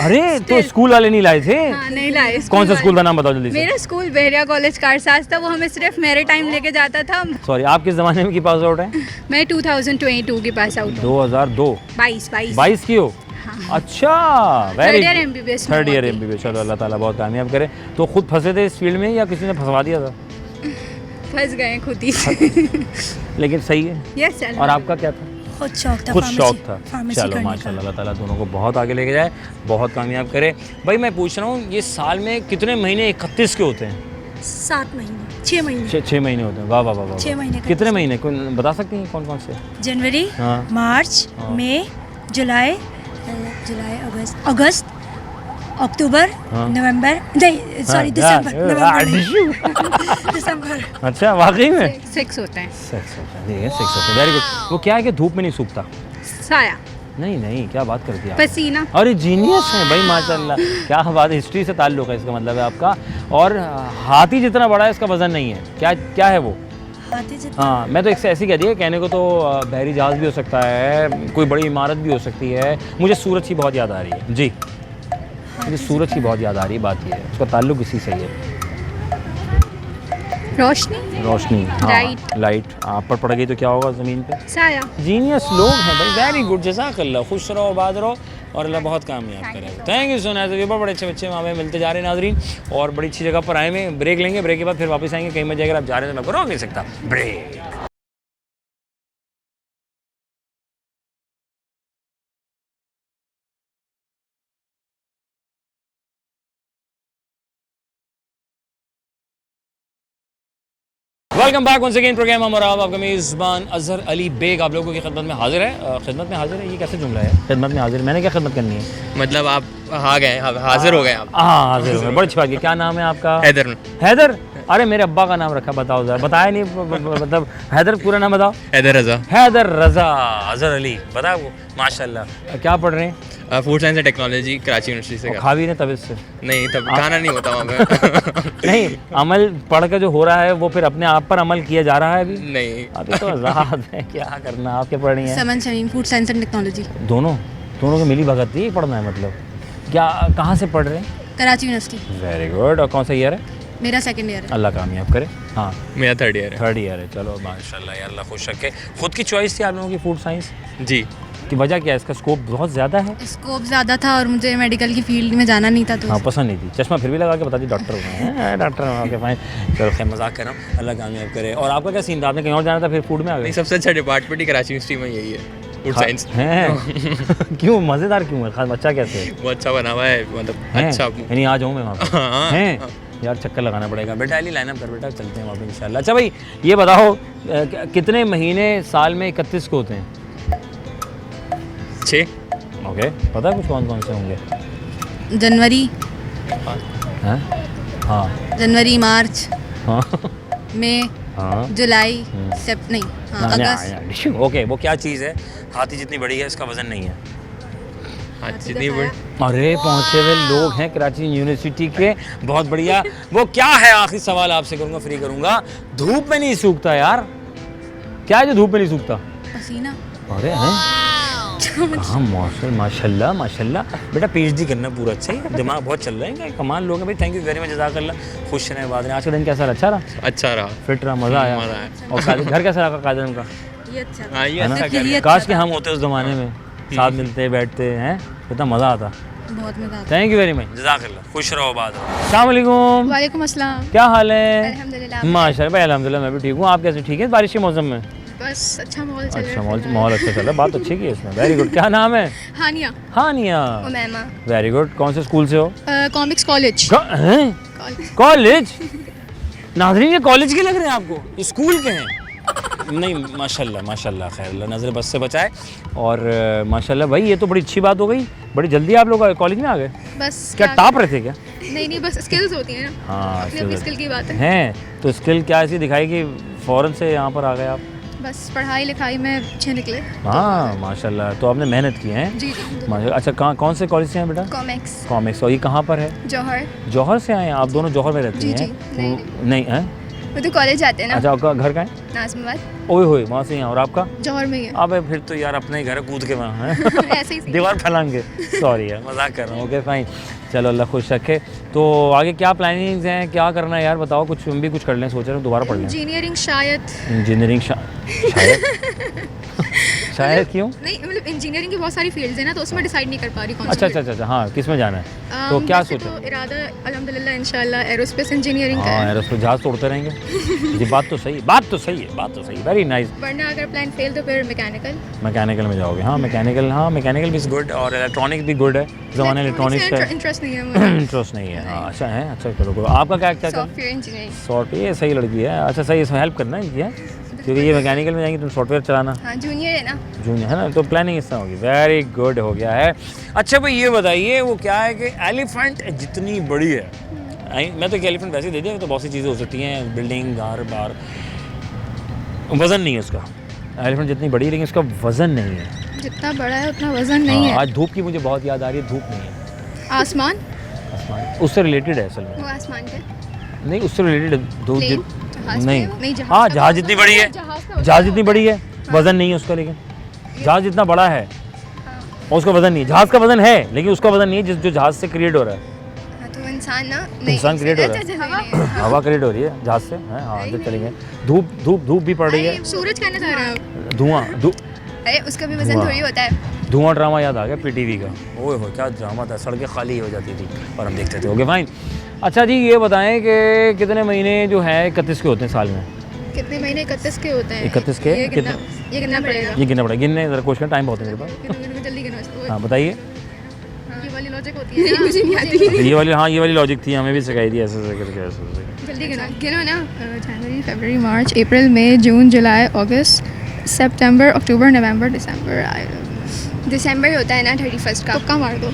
अरे तो स्कूल वाले नहीं लाए थे? हाँ, नहीं लाए। कौन सा स्कूल का नाम बताओ जल्दी से। मेरा स्कूल बहरिया कॉलेज कारसाज था। वो हमें सिर्फ मेरे टाइम लेके जाता था। सॉरी, आप किस ज़माने में की पास आउट है? मैं 2022 की पास आउट हूँ। 2002 22 22 की हो? अच्छा, वेरी Third year MBBS में 3rd ईयर हुआ थी। MBBS। चलो अल्लाह ताला बहुत कामयाब करे। तो खुद फंसे थे इस फील्ड में या किसी ने फंसवा दिया था? फंस गए खुद ही। लेकिन सही है। यस। और आपका क्या था? खुद शौक था। खुद शौक था। फार्मेसी चलो करने का। माशाल्लाह, अल्लाह ताला दोनों को बहुत आगे लेके जाए, बहुत कामयाब करे। भाई मैं पूछ रहा हूँ, ये साल में कितने महीने 31 के होते हैं? 7 महीने 6 महीने 6 महीने होते हैं। वाह वाह वाह वाह। 6 महीने का। कितने महीने कोई बता सकती हैं कौन कौन से? जनवरी, हाँ। मार्च, हाँ। मई, जुलाई, अगस्त, अक्टूबर, हाँ। नवंबर, नहीं सॉरी दिसंबर, नवंबर नहीं, दिसंबर। अच्छा, वाकई में 6 होते हैं। 6 होता है। ठीक है, 6 होता है। Very good. वो क्या है कि धूप में नहीं सूखता? साया, नहीं, क्या बात करती है आप? पसीना। अरे जीनियस है भाई माशाल्लाह। क्या बात है, हिस्ट्री से ताल्लुक़ है इसका मतलब है आपका। और हाथी जितना बड़ा है इसका वजन नहीं है। क्या है वो? हाथी जितना। हाँ, मैं तो एक से ऐसी कह दिया कहने को तो बहरी जहाज़ भी हो सकता है, कोई बड़ी इमारत भी हो सकती है। मुझे सूरज की बहुत याद आ रही है। जी, मुझे सूरज की बहुत याद आ रही है। बात ये है, उसका ताल्लुक इसी से ही है। रोशनी, हाँ, लाइट आप पर पड़ गई तो क्या होगा ज़मीन पे? साया। जीनियस लोग हैं भाई। वेरी गुड, जज़ाकल्लाह। खुश रहो, आबाद रहो और अल्लाह बहुत कामयाब करे। Thank you so much. बड़े अच्छे बच्चे वहाँ पे मिलते जा रहे हैं नाजरीन, और बड़ी अच्छी जगह पर आए में। ब्रेक लेंगे, ब्रेक के बाद फिर वापस आएंगे। कहीं में जाकर आप जा रहे हैं तो मैं रोक नहीं सकता। Break. Welcome back once again program हमारा आपका मेज़बान अजहर अली बेग आप लोगों की खिदमत में हाजिर है। खिदमत में हाजिर है, ये कैसे जुमला है? खिदमत में हाजिर, मैंने क्या खिदमत करनी है? मतलब आप आ गए, हाजिर हो गए आप। हाँ हाजिर हो गए, बड़ी अच्छी बात है। क्या नाम है आपका? हैदर। हैदर? अरे मेरे अब्बा का नाम रखा, बताओ जरा। बताया नहीं, मतलब हैदर पूरा नाम बताओ। हैदर रज़ा। हैदर रज़ा अजहर अली, बताओ वो माशाल्लाह। क्या पढ़ रहे हैं? Food science and technology Karachi university से। खा भी नहीं तब इससे? नहीं, तब खाना नहीं होता वहाँ पे। नहीं, अमल पढ़ के जो हो रहा है वो फिर अपने आप पर अमल किया जा रहा है अभी? नहीं, अभी तो आज़ाद है, क्या करना। आप क्या पढ़ रही हैं? Saman Shamim, food science and technology. दोनों को मिली भगत ही पढ़ना है मतलब? क्या कहाँ से पढ़ रहे हैं? कराची यूनिवर्सिटी। Very good. और कौन सा ईयर है? मेरा सेकंड ईयर है। अल्लाह कामयाब करे। हाँ मेरा थर्ड ईयर है। थर्ड ईयर है, चलो माशाल्लाह यार, अल्लाह खुश रखे। खुद की चॉइस थी आप लोगों की फूड साइंस जी। की वजह क्या है? इसका स्कोप बहुत ज़्यादा है। स्कोप ज़्यादा था और मुझे मेडिकल की फील्ड में जाना नहीं था तो हाँ पसंद नहीं थी। चश्मा फिर भी लगा के बता दी डॉक्टर हो डॉक्टर ओके फाइन। चलो खैर मजाक कर रहा हूँ, अल्लाह कामयाब करे। और आपका क्या सीन था? आपने कहीं और जाना था फिर फूड में आ गए? नहीं, सबसे अच्छा डिपार्टमेंट ही कराची यूनिवर्सिटी में यही है, फूड साइंस है। क्यों, मज़ेदार क्यों है? खास बच्चा कैसे है? वो अच्छा बना हुआ है, मतलब हैं? अच्छा। यानी आ जाऊँ मैं वहाँ पर? हाँ, हैं यार, चक्कर लगाना पड़ेगा। बेटा अली लाइन अप कर बेटा, चलते हैं वहाँ पे इंशाल्लाह। अच्छा भाई ये बताओ कितने महीने साल में 31 को होते हैं? 6। ओके, पता है कुछ कौन कौन से होंगे? जनवरी। हैं? हाँ जनवरी, मार्च, हाँ मई, हाँ जुलाई, नहीं हाँ, अगस्त। ओके, वो क्या चीज़ है? हाथी जितनी बड़ी है, इसका वजन नहीं है। जितनी बड़ी। अरे पहुँचे हुए लोग हैं कराची यूनिवर्सिटी के, बहुत बढ़िया। वो क्या है? आखिरी सवाल आपसे करूँगा, फ्री करूँगा। धूप में नहीं सूखता यार, क्या है जो धूप में नहीं सूखता? पसीना। अरे हैं हाँ, माशाल्लाह माशाल्लाह। बेटा PhD करना पूरा अच्छा ही, दिमाग बहुत चल रहा है, कमाल लोग हैं भाई। थैंक यू वेरी मच, जज़ाकल्लाह। खुश रहें, बाद में। आज का दिन कैसा रहा? अच्छा रहा? अच्छा रहा, फिट रहा, मज़ा आया। और घर कैसा रहा कादर का? ये अच्छा। हाँ, ये है ना? अच्छा कर। काश कि हम होते उस ज़माने में, साथ मिलते बैठते हैं, कितना मज़ा आता। बहुत मज़ा आता। थैंक यू वेरी मच, जज़ाकल्लाह। खुश रहो, बाद में। अस्सलाम वालेकुम। वालेकुम अस्सलाम। क्या हाल है? अल्हम्दुलिल्लाह। माशाल्लाह भाई, अल्हम्दुलिल्लाह मैं भी ठीक हूँ। आप कैसे? ठीक है बारिश के मौसम में? बस अच्छा माहौल चल रहा है। अच्छा माहौल अच्छा चल रहा है, बात अच्छी की है इसमें। Very good. क्या नाम है? हानिया। हानिया। उमैमा। Very good. कौन से स्कूल से हो? Comics college. कॉलेज? नाज़रीन ये कॉलेज के लग रहे हैं आपको, ये स्कूल के हैं? नहीं माशाल्लाह माशाल्लाह, खैर अल्लाह नज़र बस से बचाए। और माशाल्लाह भाई, ये तो बड़ी अच्छी बात हो गई। बड़ी जल्दी आप लोग कॉलेज में आ गए? बस क्या टॉप रहे थे क्या? नहीं बस स्किल्स होती हैं ना। हाँ, अपनी स्किल की बात है। हैं तो स्किल क्या ऐसी दिखाई कि फ़ौरन से यहाँ पर आ गए आप? बस पढ़ाई लिखाई में अच्छे निकले। हाँ माशाल्लाह, तो आपने मेहनत की है। जी माशाल्लाह। अच्छा कौन से कॉलेज से हैं बेटा? कॉमिक्स। कॉमिक्स। और ये कहाँ पर है? जौहर। जौहर से आए हैं आप दोनों? जौहर में रहती हैं? नहीं हैं? वो तो कॉलेज जाते हैं ना। अच्छा, आपका घर कहाँ है? नाज़िमाबाद। ओए होए, वहाँ से यहाँ। और आपका? जौहर में ही है। अबे फिर तो यार अपने ही घर है, कूद के वहाँ है। ऐसे ही दीवार फैलाएंगे। सॉरी यार, मजाक कर रहा हूँ। ओके फाइन, चलो अल्लाह खुश रखे। तो आगे क्या प्लानिंग्स हैं, क्या करना है यार बताओ? कुछ हम भी कुछ कर लें, सोच रहे हैं दोबारा पढ़ लें। इंजीनियरिंग शायद। इंजीनियरिंग शायद शायद क्यों? नहीं मतलब इंजीनियरिंग की बहुत सारी फील्ड्स हैं ना, तो उसमें डिसाइड नहीं कर पा रही कौन सी। अच्छा हाँ, किस में जाना है? तो क्या वैसे सोचा? तो इरादा अल्हम्दुलिल्लाह इंशाल्लाह एरोस्पेस इंजीनियरिंग का हाँ, है। एरोस्पेस जहाज तोड़ते रहेंगे। जी बात तो सही है, वेरी नाइस। वरना अगर प्लान फेल तो फिर मैकेनिकल में जाओगे? हाँ मैकेनिकल भी गुड, और इलेक्ट्रॉनिक भी गुड है। ज़माने इलेक्ट्रॉनिक्स का इंटरेस्ट नहीं है मुझे। इंटरेस्ट नहीं है। हाँ अच्छा है, अच्छा चलो। आपका क्या सॉफ्टवेयर इंजीनियरिंग। सॉफ्टवेयर? ये सही लड़की है। अच्छा सही, इसमें हेल्प करना है इनकी, है क्योंकि ये मैकेनिकल में जाएंगे, तुम सॉफ्टवेयर चलाना। हाँ जूनियर है ना। जूनियर है ना, तो प्लानिंग इस तरह होगी। वेरी गुड, हो गया है। अच्छा भाई ये बताइए, वो क्या है कि एलिफेंट जितनी बड़ी है, मैं तो एलिफेंट वैसे ही दे दिया, तो बहुत सी चीज़ें हो सकती हैं, बिल्डिंग, घर बार, वज़न नहीं है उसका। एलिफेंट जितनी बड़ी है लेकिन उसका वज़न नहीं है। जितना बड़ा है उतना वज़न नहीं है। आज धूप की मुझे बहुत याद आ रही है। धूप नहीं है, आसमान। उससे रिलेटेड है असल में। वो आसमान पे नहीं, उससे रिलेटेड धूप नहीं। नहीं हाँ जहाज जितनी बड़ी है, जहाज जितनी बड़ी है, वज़न नहीं है उसका। लेकिन जहाज जितना बड़ा है और उसका वज़न नहीं है। जहाज का वज़न है लेकिन उसका वज़न नहीं है जो जहाज से क्रिएट हो रहा है। तो इंसान ना, इंसान क्रिएट हो रहा है, हवा क्रिएट हो रही है जहाज से। हाँ जब चलेंगे। धूप भी पड़ रही है। सूरज कहना चाह रहे हो? धुआं। अरे उसका भी वज़न थोड़ी होता है। धुआं ड्रामा याद आ गया PTV का। ओए हो क्या ड्रामा था, सड़कें खाली हो जाती थी और हम देखते थे। Okay fine. अच्छा जी ये बताएं कि कितने महीने जो है 31 के होते हैं साल में? कितने महीने 31 के होते हैं? 31 के ये गिनना पड़ेगा। ये गिनना पड़ेगा। गिनने ज़रा क्वेश्चन, टाइम बहुत है मेरे पास। जल्दी गिनो इसको। हाँ बताइए। ये वाली लॉजिक होती है मुझे नहीं आती। ये वाली, हाँ ये वाली लॉजिक थी, हमें भी सिखाई थी ऐसे ऐसे करके ऐसे। जल्दी गिनो ना। जनवरी, फरवरी, मार्च, अप्रैल, मई, जून, जुलाई, अगस्त, सितंबर, अक्टूबर, नवंबर, दिसंबर। दिसंबर होता है ना 31 का। तुक्का मार दो।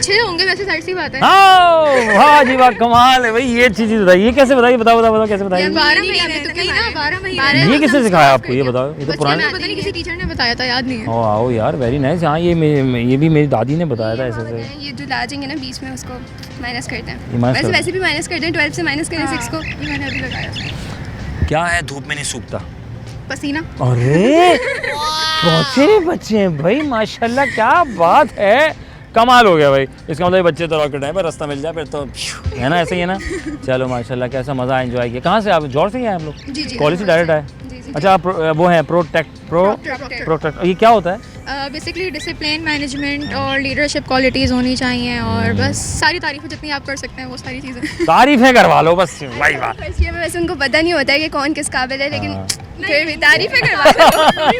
6 होंगे वैसे, जाहिर सी बात है। वाह जी वाह, कमाल है भाई। ये अच्छी चीज़ बताइए, ये कैसे बताइए, बताओ कैसे बताइए। 12 महीने तो कहीं ना, 12 महीने। ये किसने सिखाया आपको, ये बताओ। ये तो पुराने, पता नहीं किसी टीचर ने बताया था, याद नहीं है। आओ यार, वेरी नाइस। हाँ ये भी मेरी दादी ने बताया था ऐसे ऐसे। ये जो लाजेंगे ना बीच में, उसको माइनस करते हैं। माइनस करते हैं। वैसे भी माइनस करते हैं, 12 से माइनस करें 6 को। मैंने अभी लगाया। क्या है, धूप में नहीं सूखता? पसीना। अरे पहुंचे बच्चे हैं भाई, माशाल्लाह, क्या बात है, कमाल हो गया भाई। इसका मतलब बच्चे तो रॉकेट है, पर रास्ता मिल जाए फिर तो है ना, ऐसे ही है ना। चलो माशाल्लाह, कैसा मज़ा एंजॉय किया। कहाँ से आप, जॉर्ज से ही आए हम लोग? जी, कॉलेज से डायरेक्ट आए? अच्छा, आप वो हैं प्रोटेक्ट, ये क्या होता है? बेसिकली डिसिप्लिन, मैनेजमेंट और लीडरशिप क्वालिटीज़ होनी चाहिए, और बस सारी तारीफ़ें जितनी आप कर सकते हैं वो सारी चीज़ें। तारीफें करवा लो बस भाई, बात। फर्स्ट ईयर में वैसे उनको पता नहीं होता है कि कौन किस काबिल है, लेकिन फिर भी तारीफें करवा लो। मेरी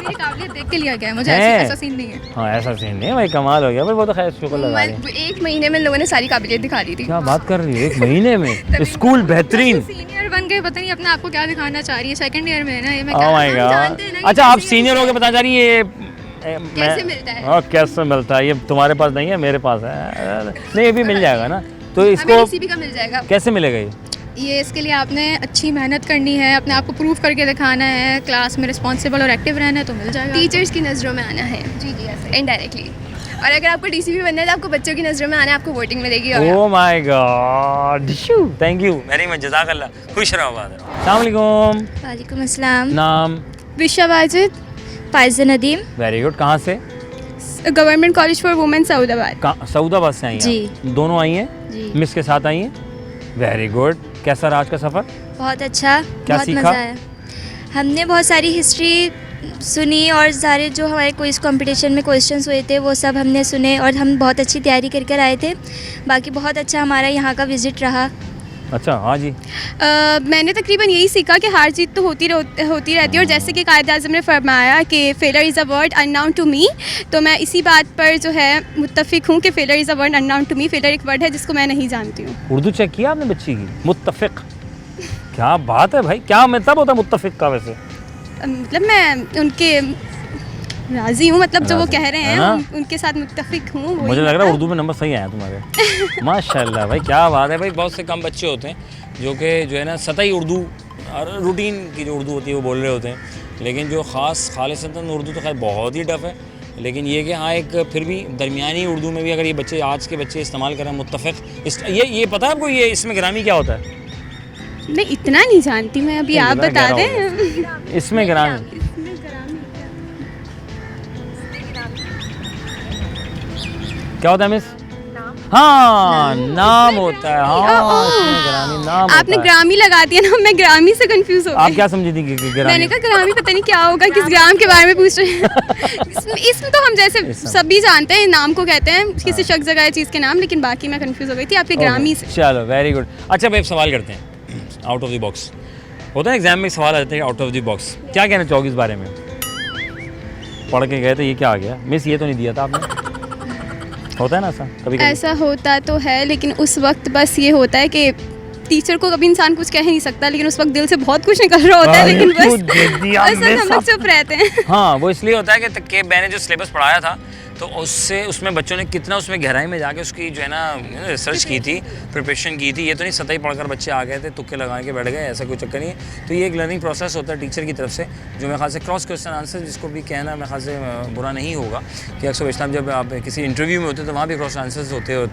काबिलियत देख के लिया गया है, मुझे ऐसा सीन नहीं है। हाँ ऐसा सीन नहीं है भाई, कमाल हो गया भाई, वो तो खैर शुक्र लगा रहे हैं। 1 महीने में लोगों ने सारी काबिलियत दिखा दी थी। क्या बात कर रही है, 1 महीने में स्कूल बेहतरीन। सीनियर बन के पता नहीं अपने आप को क्या दिखाना चाह रही है, सेकंड ईयर में है ना ये। मैं ओह माय गॉड। अच्छा, आप सीनियर हो के बता जा रही है ये कैसे मिलता है? हाँ कैसे मिलता है, ये तुम्हारे पास नहीं है, मेरे पास है। नहीं, ये भी मिल जाएगा ना, तो इसको किसी भी का मिल जाएगा। कैसे मिलेगा ये इसके लिए आपने अच्छी मेहनत करनी है, अपने आप को प्रूव करके दिखाना है, क्लास में रिस्पॉन्सिबल और एक्टिव रहना है, तो मिल जाएगा। टीचर्स की नज़रों में आना है। जी ऐसे इनडायरेक्टली। और अगर आपको डीसीपी बनना है तो आपको बच्चों की नज़रों में आना है, आपको वोटिंग मिलेगी। Oh my God, thank you very much, जज़ाकल्लाह, खुश रहो। अस्सलाम वालेकुम। वालेकुम अस्सलाम। नाम? विशा वाजिद। फायज़ा नदीम। Very good. कहाँ से? Government college for women Saudabad. Saudabad से आई हैं? जी। दोनों आई हैं? जी। मिस के साथ आई हैं? Very good. कैसा रहा आज का सफ़र? बहुत अच्छा, क्या बहुत सीखा? मज़ा आया। हमने बहुत सारी हिस्ट्री सुनी, और सारे जो हमारे क्विज़ कंपटीशन में क्वेश्चंस हुए थे वो सब हमने सुने, और हम बहुत अच्छी तैयारी कर आए थे। बाकी बहुत अच्छा हमारा यहाँ का विज़िट रहा। अच्छा, हाँ जी। मैंने तकरीबन यही सीखा कि हार जीत तो होती रहती है, और जैसे कि कायद आज़म ने फरमाया कि failure is a word unknown to me, तो मैं इसी बात पर जो है मुत्तफ़िक हूँ कि failure is a word unknown to me. Failure एक वर्ड है जिसको मैं नहीं जानती हूँ। उर्दू चेक किया आपने बच्ची की? मुत्तफ़िक, क्या बात है भाई, क्या मतलब होता है मुत्तफ़िक का वैसे? मतलब मैं उनके राज़ी हूँ, मतलब जो वो कह रहे है हैं ना? उनके साथ मुत्तफ़िक हूँ। मुझे लग रहा है उर्दू में नंबर सही आया तुम्हारे। माशाल्लाह भाई, क्या बात है भाई। बहुत से कम बच्चे होते हैं जो कि जो है ना सतही उर्दू और रूटीन की जो उर्दू होती है वो बोल रहे होते हैं, लेकिन जो ख़ास खालिसतन उर्दू तो खैर बहुत ही टफ है। लेकिन ये कि हाँ, एक फिर भी दरमियानी उर्दू में भी अगर ये बच्चे, आज के बच्चे इस्तेमाल करें मुत्तफ़िक, ये पता है आपको, ये इसमें ग्रामी क्या होता है? मैं इतना नहीं जानती, मैं अभी आप बता दें। इसमें ग्रामी क्या होता है मिस? हाँ, नाम होता है। हाँ, इसमें ग्रामी नाम आपने होता है। ग्रामी लगा दिया ना, मैं ग्रामी से कंफ्यूज हो आप गई। क्या समझी थी कि ग्रामी? मैंने कहा ग्रामी पता नहीं क्या होगा, किस ग्राम के बारे में पूछ रहे हैं। इसमें तो हम जैसे सभी जानते हैं, नाम को कहते हैं किसी शख्स जगह चीज़ के नाम, लेकिन बाकी मैं कंफ्यूज हो गई थी आपके ग्रामी से। चलो वेरी गुड। अच्छा भाई, सवाल करते हैं आउट ऑफ द बॉक्स। होता है एग्जाम में सवाल आ जाते हैं आउट ऑफ द बॉक्स। क्या कहना चाहोगे इस बारे में? पढ़ के गए थे, ये क्या आ गया मिस, ये तो नहीं दिया था आपने? होता है ना ऐसा कभी कभी? ऐसा होता तो है, लेकिन उस वक्त बस ये होता है कि टीचर को कभी इंसान कुछ कह नहीं सकता, लेकिन उस वक्त दिल से बहुत कुछ निकल रहा होता है, लेकिन बस हम लोग चुप रहते हैं। हाँ, वो इसलिए होता है कि मैंने जो सिलेबस पढ़ाया था तो उसमें बच्चों ने कितना उसमें गहराई में जाके उसकी जो है ना रिसर्च की थी, प्रिपरेशन की थी। ये तो नहीं सतही पढ़कर बच्चे आ गए थे, तुक्के लगा के बैठ गए, ऐसा कोई चक्कर नहीं है। तो ये एक लर्निंग प्रोसेस होता है टीचर की तरफ से, जो मेरे ख्याल से क्रॉस क्वेश्चन आंसर, जिसको भी कहना मेरे ख्याल से बुरा नहीं होगा, कि अक्सर बेशतम जब आप किसी इंटरव्यू में होते हैं तो वहाँ भी क्रॉस आंसर्स होते हैं,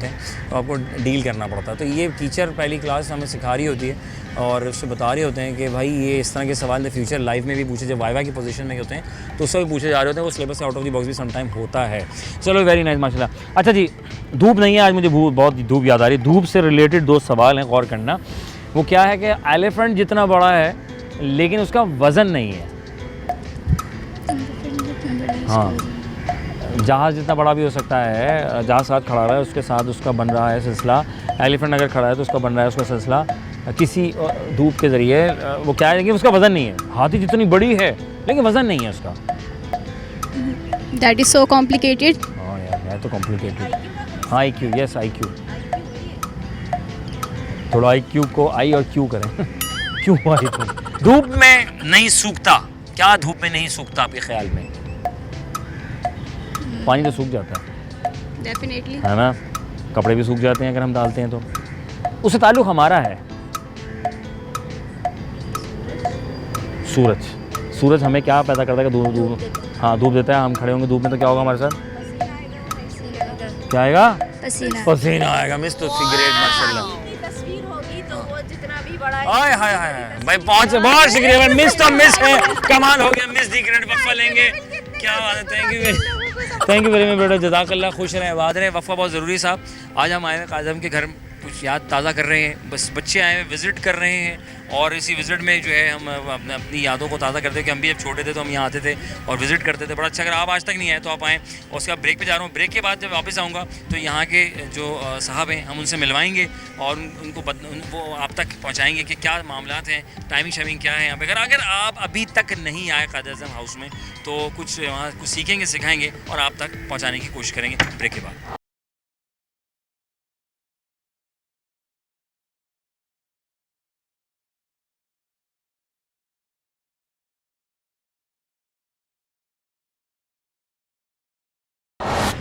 तो आपको डील करना पड़ता है। तो ये टीचर पहली क्लास हमें सिखा रही होती है और उससे बता रहे होते हैं कि भाई ये इस तरह के सवाल द फ्यूचर लाइफ में भी पूछे, जब वाइवा की पोजीशन में होते हैं तो उससे भी पूछे जा रहे होते हैं। वो सिलेबस से आउट ऑफ द बॉक्स भी सम टाइम होता है। चलो वेरी नाइस, माशाल्लाह। अच्छा जी, धूप नहीं है आज, मुझे बहुत धूप याद आ रही है। धूप से रिलेटेड 2 सवाल हैं, गौर करना। वो क्या है कि एलिफेंट जितना बड़ा है लेकिन उसका वज़न नहीं है। हाँ, जहाज़ जितना बड़ा भी हो सकता है, जहाज़ साथ खड़ा रहा है उसके साथ उसका बन रहा है सिलसिला। एलिफेंट अगर खड़ा है तो उसका बन रहा है उसका सिलसिला किसी धूप के ज़रिए। वो क्या है कि उसका वज़न नहीं है। हाथी जितनी बड़ी है लेकिन वज़न नहीं है उसका। That is so complicated. हाँ यार, है तो कॉम्प्लिकेटेड। हाँ IQ, यस IQ, थोड़ा IQ को I और Q करें क्यों आई तुम? धूप में नहीं सूखता, क्या धूप में नहीं सूखता आपके ख्याल में? पानी तो सूख जाता है डेफिनेटली। है ना, कपड़े भी सूख जाते हैं अगर हम डालते हैं तो। उससे ताल्लुक़ हमारा है। सूरज, सूरज हमें क्या पैदा करता है कि धूप, हाँ धूप देता है। हम खड़े होंगे धूप में तो क्या होगा हमारे साथ? क्या आएगा? पसीना। पसीना आएगा। मिस तो सिगरेट माशाल्लाह। हाय हाय हाय भाई बहुत शुक्रिया भाई। मिस तो मिस है, कमाल हो गया। मिस सिगरेट वफ़ा लेंगे, क्या बात है। थैंक यू वेरी मच बेटा, जज़ाकल्लाह। खुश रहें, आबाद रहें। वफ़ा बहुत ज़रूरी साहब। आज हम आए हैं काज़म के घर, कुछ याद ताज़ा कर रहे हैं। बस बच्चे आए हैं, विज़िट कर रहे हैं, और इसी विज़िट में जो है हम अपनी यादों को ताज़ा करते हैं कि हम भी जब छोटे थे तो हम यहाँ आते थे और विज़िट करते थे। बड़ा अच्छा। अगर आप आज तक नहीं आए तो आप आएँ। और उसके बाद ब्रेक पे जा रहा हूँ। ब्रेक के बाद जब वापस आऊँगा तो यहाँ के जो साहब हैं हम उनसे मिलवाएंगे और उनको वो आप तक पहुँचाएँगे कि क्या मामलात हैं, टाइमिंग शाइमिंग क्या है यहाँ पे। अगर आप अभी तक नहीं आए कायद-ए-आज़म हाउस में तो कुछ वहाँ कुछ सीखेंगे, सिखाएँगे और आप तक पहुँचाने की कोशिश करेंगे ब्रेक के बाद।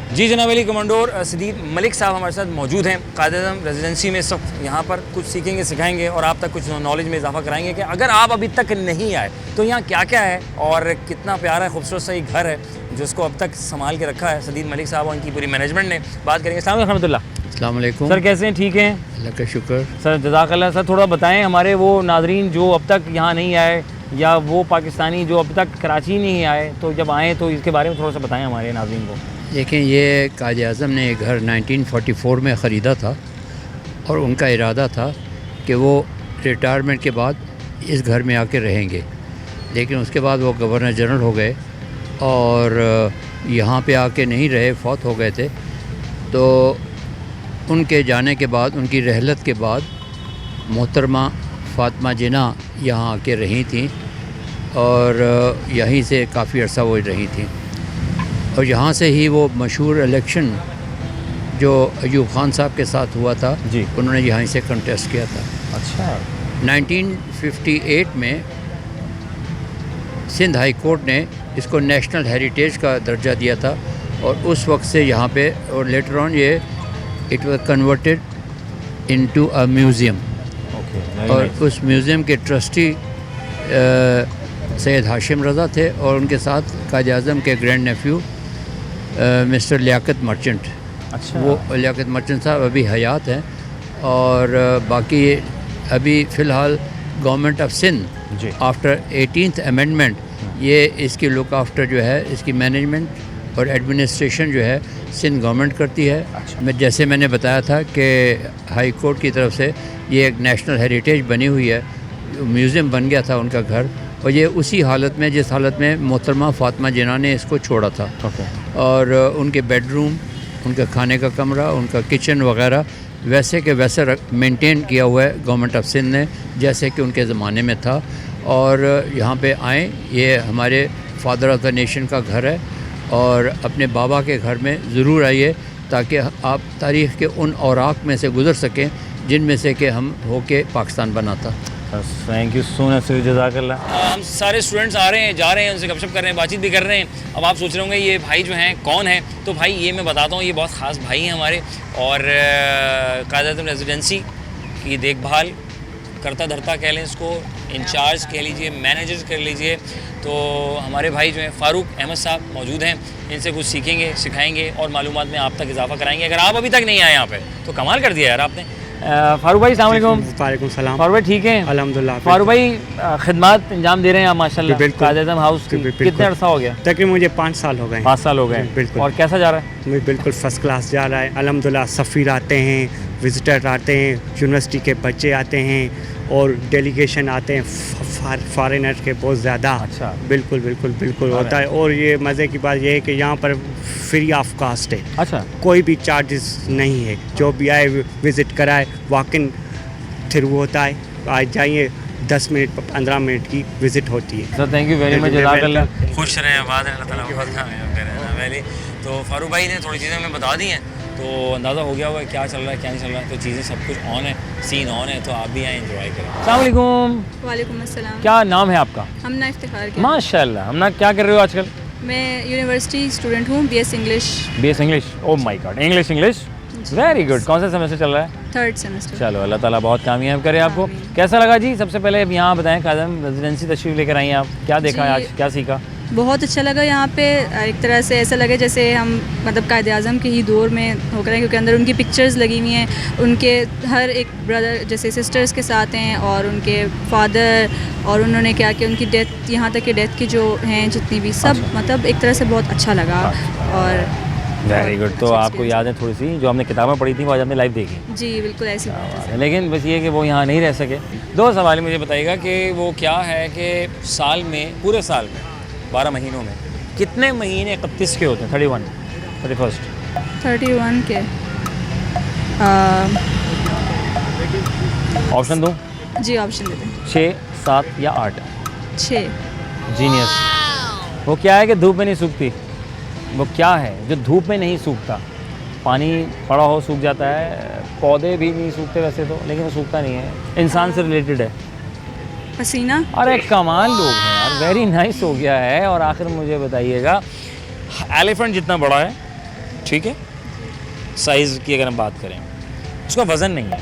जी जनाब अली कमांडोर सदीद मलिक साहब हमारे साथ मौजूद हैं कायद-ए-आज़म रेजिडेंसी में। सब यहाँ पर कुछ सीखेंगे, सिखाएंगे और आप तक कुछ नॉलेज में इजाफा कराएंगे कि अगर आप अभी तक नहीं आए तो यहाँ क्या क्या है और कितना प्यारा खूबसूरत सा एक घर है जिसको अब तक संभाल के रखा है सदीद मलिक साहब और उनकी पूरी मैनेजमेंट ने। बात करेंगे। अस्सलाम वालेकुम रहमतुल्लाह। अस्सलाम वालेकुम सर, कैसे हैं? ठीक हैं? अल्लाह का शुक्र। सर जज़ाकल्लाह। सर थोड़ा बताएं हमारे वो नाजरीन जो अब तक यहाँ नहीं आए या वो पाकिस्तानी जो अब तक कराची नहीं आए, तो जब आएँ तो इसके बारे में थोड़ा सा बताएं हमारे नाजरीन को। देखें, ये कायद-ए-आज़म ने ये घर 1944 में ख़रीदा था और उनका इरादा था कि वो रिटायरमेंट के बाद इस घर में आके रहेंगे, लेकिन उसके बाद वो गवर्नर जनरल हो गए और यहाँ पे आके नहीं रहे, फौत हो गए थे। तो उनके जाने के बाद, उनकी रहलत के बाद मोहतरमा फ़ातिमा जिन्ना यहाँ आके रही थी और यहीं से काफ़ी अर्सा वो रही थी और यहाँ से ही वो मशहूर इलेक्शन जो अयूब खान साहब के साथ हुआ था जी, उन्होंने यहाँ से कंटेस्ट किया था। अच्छा। 1958 में सिंध हाई कोर्ट ने इसको नेशनल हेरिटेज का दर्जा दिया था और उस वक्त से यहाँ पे, और लेटर ऑन ये it was converted into a museum. और उस म्यूज़ियम के ट्रस्टी सैयद हाशिम रज़ा थे और उनके साथ कायद-ए-आज़म के grand nephew mister Liaquat Merchant. अच्छा। वो लियाकत मर्चेंट साहब अभी हयात हैं और बाकी अभी फ़िलहाल government of Sindh after 18th amendment ये इसकी लुक आफ्टर जो है, इसकी मैनेजमेंट और एडमिनिस्ट्रेशन जो है सिंध गवर्नमेंट करती है। अच्छा। मैं जैसे मैंने बताया था कि हाई कोर्ट की तरफ से ये एक नेशनल हेरिटेज बनी हुई है, म्यूज़ियम बन गया था उनका घर, और ये उसी हालत में जिस हालत में मोहतरमा फ़ातिमा जिन्ना ने इसको छोड़ा था। और उनके बेडरूम, उनका खाने का कमरा, उनका किचन वगैरह वैसे के वैसे मेंटेन किया हुआ है गवर्नमेंट ऑफ सिंध ने जैसे कि उनके ज़माने में था। और यहाँ पे आएँ, ये हमारे फादर ऑफ द नेशन का घर है और अपने बाबा के घर में ज़रूर आइए ताकि आप तारीख़ के उन औराक में से गुज़र सकें जिनमें से कि हम होके पाकिस्तान बना था। Thank you so much sir, जज़ाकल्लाह। हम सारे स्टूडेंट्स आ रहे हैं, जा रहे हैं, उनसे गपशप कर रहे हैं, बातचीत भी कर रहे हैं। अब आप सोच रहे होंगे ये भाई जो हैं कौन है, तो भाई ये मैं बताता हूँ, ये बहुत ख़ास भाई हैं हमारे और कायद-ए-आज़म रेजिडेंसी की देखभाल करता धरता कह लें इसको, इंचार्ज कह लीजिए, मैनेजर कर लीजिए। तो हमारे भाई जो हैं फ़ारूक अहमद साहब मौजूद हैं, इनसे कुछ सीखेंगे, सिखाएंगे और मालूमात में आप तक इजाफा कराएंगे। अगर आप अभी तक नहीं आए यहाँ पे तो कमाल कर दिया यार आपने। फारूक भाई अस्सलाम वालेकुम। वालेकुम सलाम। फारूक भाई ठीक हैं? अल्हम्दुलिल्लाह। फारूक भाई खिदमत अंजाम दे रहे हैं आप माशाल्लाह कायद-ए-आज़म हाउस की। कितने अर्सा हो गया? तकरीबन मुझे 5 साल हो गए। 5 साल हो गए। बिल्कुल। और कैसा जा रहा है? बिल्कुल फ़र्स्ट क्लास जा रहा है अल्हम्दुलिल्लाह। सफ़ीर आते हैं, विज़िटर आते हैं, यूनिवर्सिटी के बच्चे आते हैं और डेलीगेशन आते हैं, फॉरेनर के बहुत ज़्यादा। अच्छा। बिल्कुल बिल्कुल बिल्कुल होता है। और ये मज़े की बात ये है कि यहाँ पर फ्री ऑफ कास्ट है। अच्छा। कोई भी चार्जेस नहीं है, जो भी आए विज़िट कराए वॉक इन थ्रू होता है। आज जाइए, 10 मिनट 15 मिनट की विज़िट होती है। Sir thank you very much, जज़ाकल्लाह। खुश रहें, आबाद रहें, अल्लाह ताला आपको कामयाब करे। तो फारूक भाई ने थोड़ी चीज़ें हमें बता दी हैं, तो अंदाज़ा हो गया होगा क्या चल रहा है क्या नहीं चल रहा है। तो चीज़ें सब कुछ ऑन है, सीन ऑन है, तो आप भी आए एंजॉय करें। अस्सलाम वालेकुम। वालेकुम अस्सलाम। क्या नाम है आपका? हमना इफ्तिखार के। माशाल्लाह। हमना क्या कर रहे हो आजकल? मैं यूनिवर्सिटी स्टूडेंट हूँ, BS English. BS English, oh my God, English very good. कौन सा सेमेस्टर चल रहा है? 3rd semester. चलो अल्लाह ताला बहुत कामयाब करे आपको। कैसा लगा जी? सबसे पहले अब यहाँ बताएं, कायदम रेजिडेंसी तशरीफ़ लेकर आई हैं आप, क्या देखा आज, क्या सीखा? बहुत अच्छा लगा यहाँ पे। एक तरह से ऐसा लगे जैसे हम मतलब कायद आज़म के ही दौर में होकर हैं, क्योंकि अंदर उनकी पिक्चर्स लगी हुई हैं, उनके हर एक ब्रदर जैसे सिस्टर्स के साथ हैं और उनके फादर, और उन्होंने क्या किया, उनकी डेथ, यहाँ तक कि डेथ की जो हैं जितनी भी सब, मतलब एक तरह से बहुत अच्छा लगा। और वेरी गुड। तो आपको याद है थोड़ी सी जो हमने किताबें पढ़ी थी वो आज हमने लाइव देखी? जी बिल्कुल ऐसी बात है। लेकिन बस ये कि वो यहाँ नहीं रह सके। दो सवाल मुझे बताइएगा कि वो क्या है कि साल में, पूरे साल में 12 महीनों में कितने महीने 31 के होते हैं? 31 के ऑप्शन दूँ? जी ऑप्शन देते हैं। 6, 7 या 8? 6। जीनियस। वो क्या है कि धूप में नहीं सूखती। वो क्या है जो धूप में नहीं सूखता? पानी पड़ा हो सूख जाता है, पौधे भी नहीं सूखते वैसे तो, लेकिन वो सूखता नहीं है। इंसान से रिलेटेड है। पसीना। अरे कमाल लोग हैं यार, वेरी नाइस हो गया है। और आखिर मुझे बताइएगा, एलिफेंट जितना बड़ा है, ठीक है, साइज़ की अगर हम बात करें, उसका वज़न नहीं है।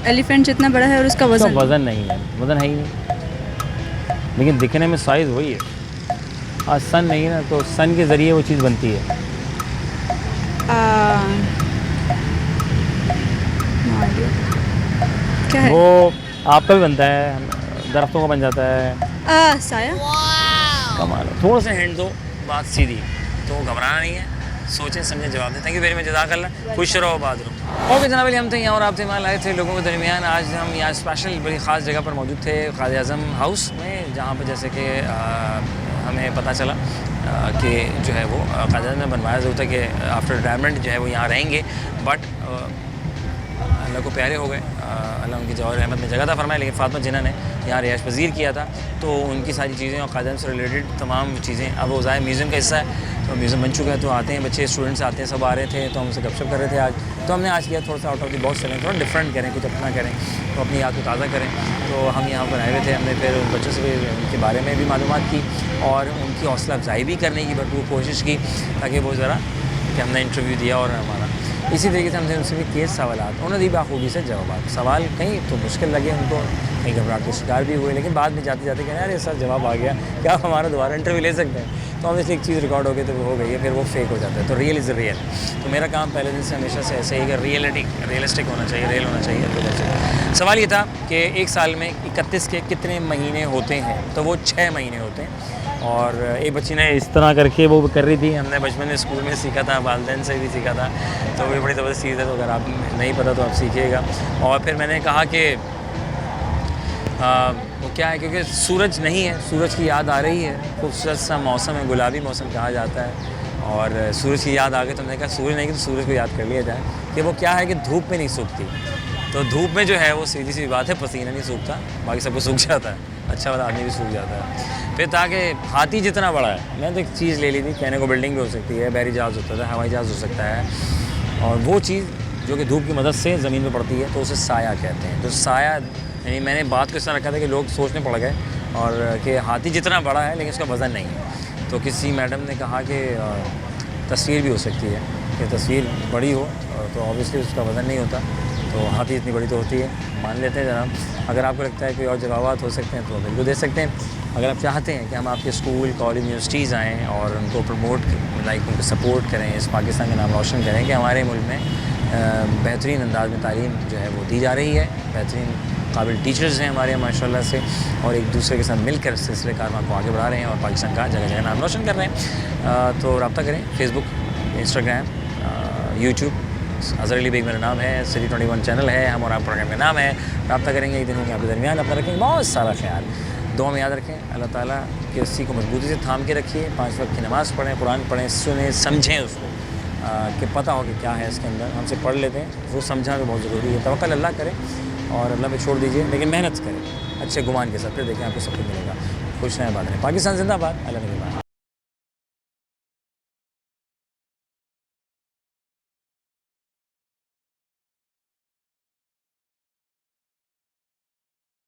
एलिफेंट जितना बड़ा है और उसका वज़न नहीं है, वज़न है ही नहीं, लेकिन दिखने में साइज़ वही है। आज सन नहीं है ना, तो सन के ज़रिए वो चीज़ बनती है। क्या है? वो आपका भी बनता है, दरख्तों का बन जाता है। साया। कमाल है। थोड़ा सा हिंट दो, बात सीधी, तो घबराना नहीं है, सोचें समझें जवाब दें। थैंक यू वेरी मच, जज़ाकल्लाह, खुश रहो, आबाद रहो। ओके जनाब, हम थे यहाँ और आप थे वहाँ, आए थे लोगों के दरमियान। आज हम यहाँ स्पेशल बड़ी ख़ास जगह पर मौजूद थे, कायद आज़म हाउस में, जहाँ पर जैसे कि हमें पता चला कि जो है वो कायद आज़म ने बनवाया ज़रूर था कि आफ्टर रिटायरमेंट जो है वो यहाँ रहेंगे, बट अल्लाह को प्यारे हो गए, अल्लाह उनकी जवाहर रहमत में जगह था फरमाया। लेकिन फातिमा जिन्ना ने यहाँ रिहाइश पज़ीर किया था, तो उनकी सारी चीज़ें और कायद आज़म से रिलेटेड तमाम चीज़ें अब वो ज़ाहिर म्यूज़ियम का हिस्सा है, तो म्यूज़ियम बन चुका है। तो आते हैं बच्चे, स्टूडेंट्स आते हैं, सब आ रहे थे, तो हम उनसे गपशप कर रहे थे आज। तो हमने आज किया थोड़ा सा आउट ऑफ द बॉक्स चलें, थोड़ा डिफरेंट करें, कुछ अपना करें, तो अपनी याद को ताज़ा करें। तो हम यहाँ पर आए हुए थे, हमने फिर उन बच्चों से भी उनके बारे में भी मालूमात की और उनकी हौसला अफजाई भी करने की भरपूर कोशिश की, ताकि वो ज़रा कि हमने इंटरव्यू दिया और हमारा इसी तरीके से हमने उनसे भी केस सवालात उन्होंने दी बाखूबी से जवाब। सवाल कहीं तो मुश्किल लगे उनको, कहीं घबराहट के शिकार भी हुए, लेकिन बाद में जाते जाते कहना यार ये सर जवाब आ गया, क्या आप हमारा दोबारा इंटरव्यू ले सकते हैं? तो ऑब्वियसली एक चीज़ रिकॉर्ड हो गई तो वो हो गई है, फिर वो फेक हो जाता है। तो रियल इज़ रियल। तो मेरा काम पहले दिन से हमेशा से ऐसे ही कि रियलिस्टिक होना चाहिए, रियल होना चाहिए। सवाल ये था कि एक साल में 31 के कितने महीने होते हैं? तो वो 6 महीने होते हैं। और एक बच्ची ने इस तरह करके वो कर रही थी, हमने बचपन में स्कूल में सीखा था, वालिदैन से भी सीखा था, तो वो बड़ी ज़बरदस्त चीज़ है। तो अगर आप नहीं पता तो आप सीखिएगा। और फिर मैंने कहा कि वो क्या है, क्योंकि सूरज नहीं है, सूरज की याद आ रही है, खूबसूरत सा मौसम है, गुलाबी मौसम कहा जाता है, और सूरज की याद आ गई तो मैंने कहा सूरज नहीं कि तो सूरज को याद कर लिया जाए कि वो क्या है कि धूप में नहीं सूखती। तो धूप में जो है वो सीधी सी बात है, पसीना नहीं सूखता, बाकी सबको सूख जाता है, अच्छा वाला आदमी भी सूख जाता है। फिर ताकि हाथी जितना बड़ा है, मैंने तो एक चीज़ ले ली थी, कहने को बिल्डिंग भी हो सकती है, बहरी जहाज़ होता है, हवाई जहाज़ हो सकता है, और वो चीज़ जो कि धूप की मदद से ज़मीन में पड़ती है तो उसे साया कहते हैं। तो साया यानी मैंने बात को इस तरह रखा था कि लोग सोचने पड़ गए और कि हाथी जितना बड़ा है लेकिन उसका वज़न नहीं है। तो किसी मैडम ने कहा कि तस्वीर भी हो सकती है, कि तस्वीर बड़ी हो तो ऑब्वियसली उसका वज़न नहीं होता, तो हाथी इतनी बड़ी तो होती है, मान लेते हैं जनाब। अगर आपको लगता है कोई और जवाबात हो सकते हैं तो बिल्कुल दे सकते हैं। अगर आप चाहते हैं कि हम आपके स्कूल, कॉलेज, यूनिवर्सिटीज़ आएँ और उनको प्रमोट लाइक उनको सपोर्ट करें, इस पाकिस्तान का नाम रोशन करें कि हमारे मुल्क में बेहतरीन अंदाज में तालीम जो है वो दी जा रही है, बेहतरीन काबिल टीचर्स हैं हमारे यहाँ माशाल्लाह से, और एक दूसरे के साथ मिलकर सिलसिले कारवां को आगे बढ़ा रहे हैं और पाकिस्तान का जगह जगह नाम रोशन कर रहे हैं। तो रब्ता करें, Facebook, Instagram, YouTube, Azhar Ali Baig मेरा नाम है, सिटी 21 चैनल है, हम और आप प्रोग्राम का नाम है। रब्ता करेंगे, एक दिन होंगे आपके दरमियान, अपना रखेंगे बहुत सारा ख्याल, दुआ में याद रखें अल्लाह ताला कि उसी को मजबूती से थाम के रखिए, 5 वक्त की नमाज़ पढ़ें, कुरान पढ़ें, सुने, समझें उसको, कि पता हो कि क्या है इसके अंदर, हमसे पढ़ लेते हैं, वो समझना भी बहुत ज़रूरी है। तवक्कल अल्लाह करें और अल्लाह पे छोड़ दीजिए, लेकिन मेहनत करें अच्छे गुमान के साथ, फिर देखें आपको सब कुछ मिलेगा। खुश रहें, बात रहें। पाकिस्तान जिंदाबाद, अल्लाह ने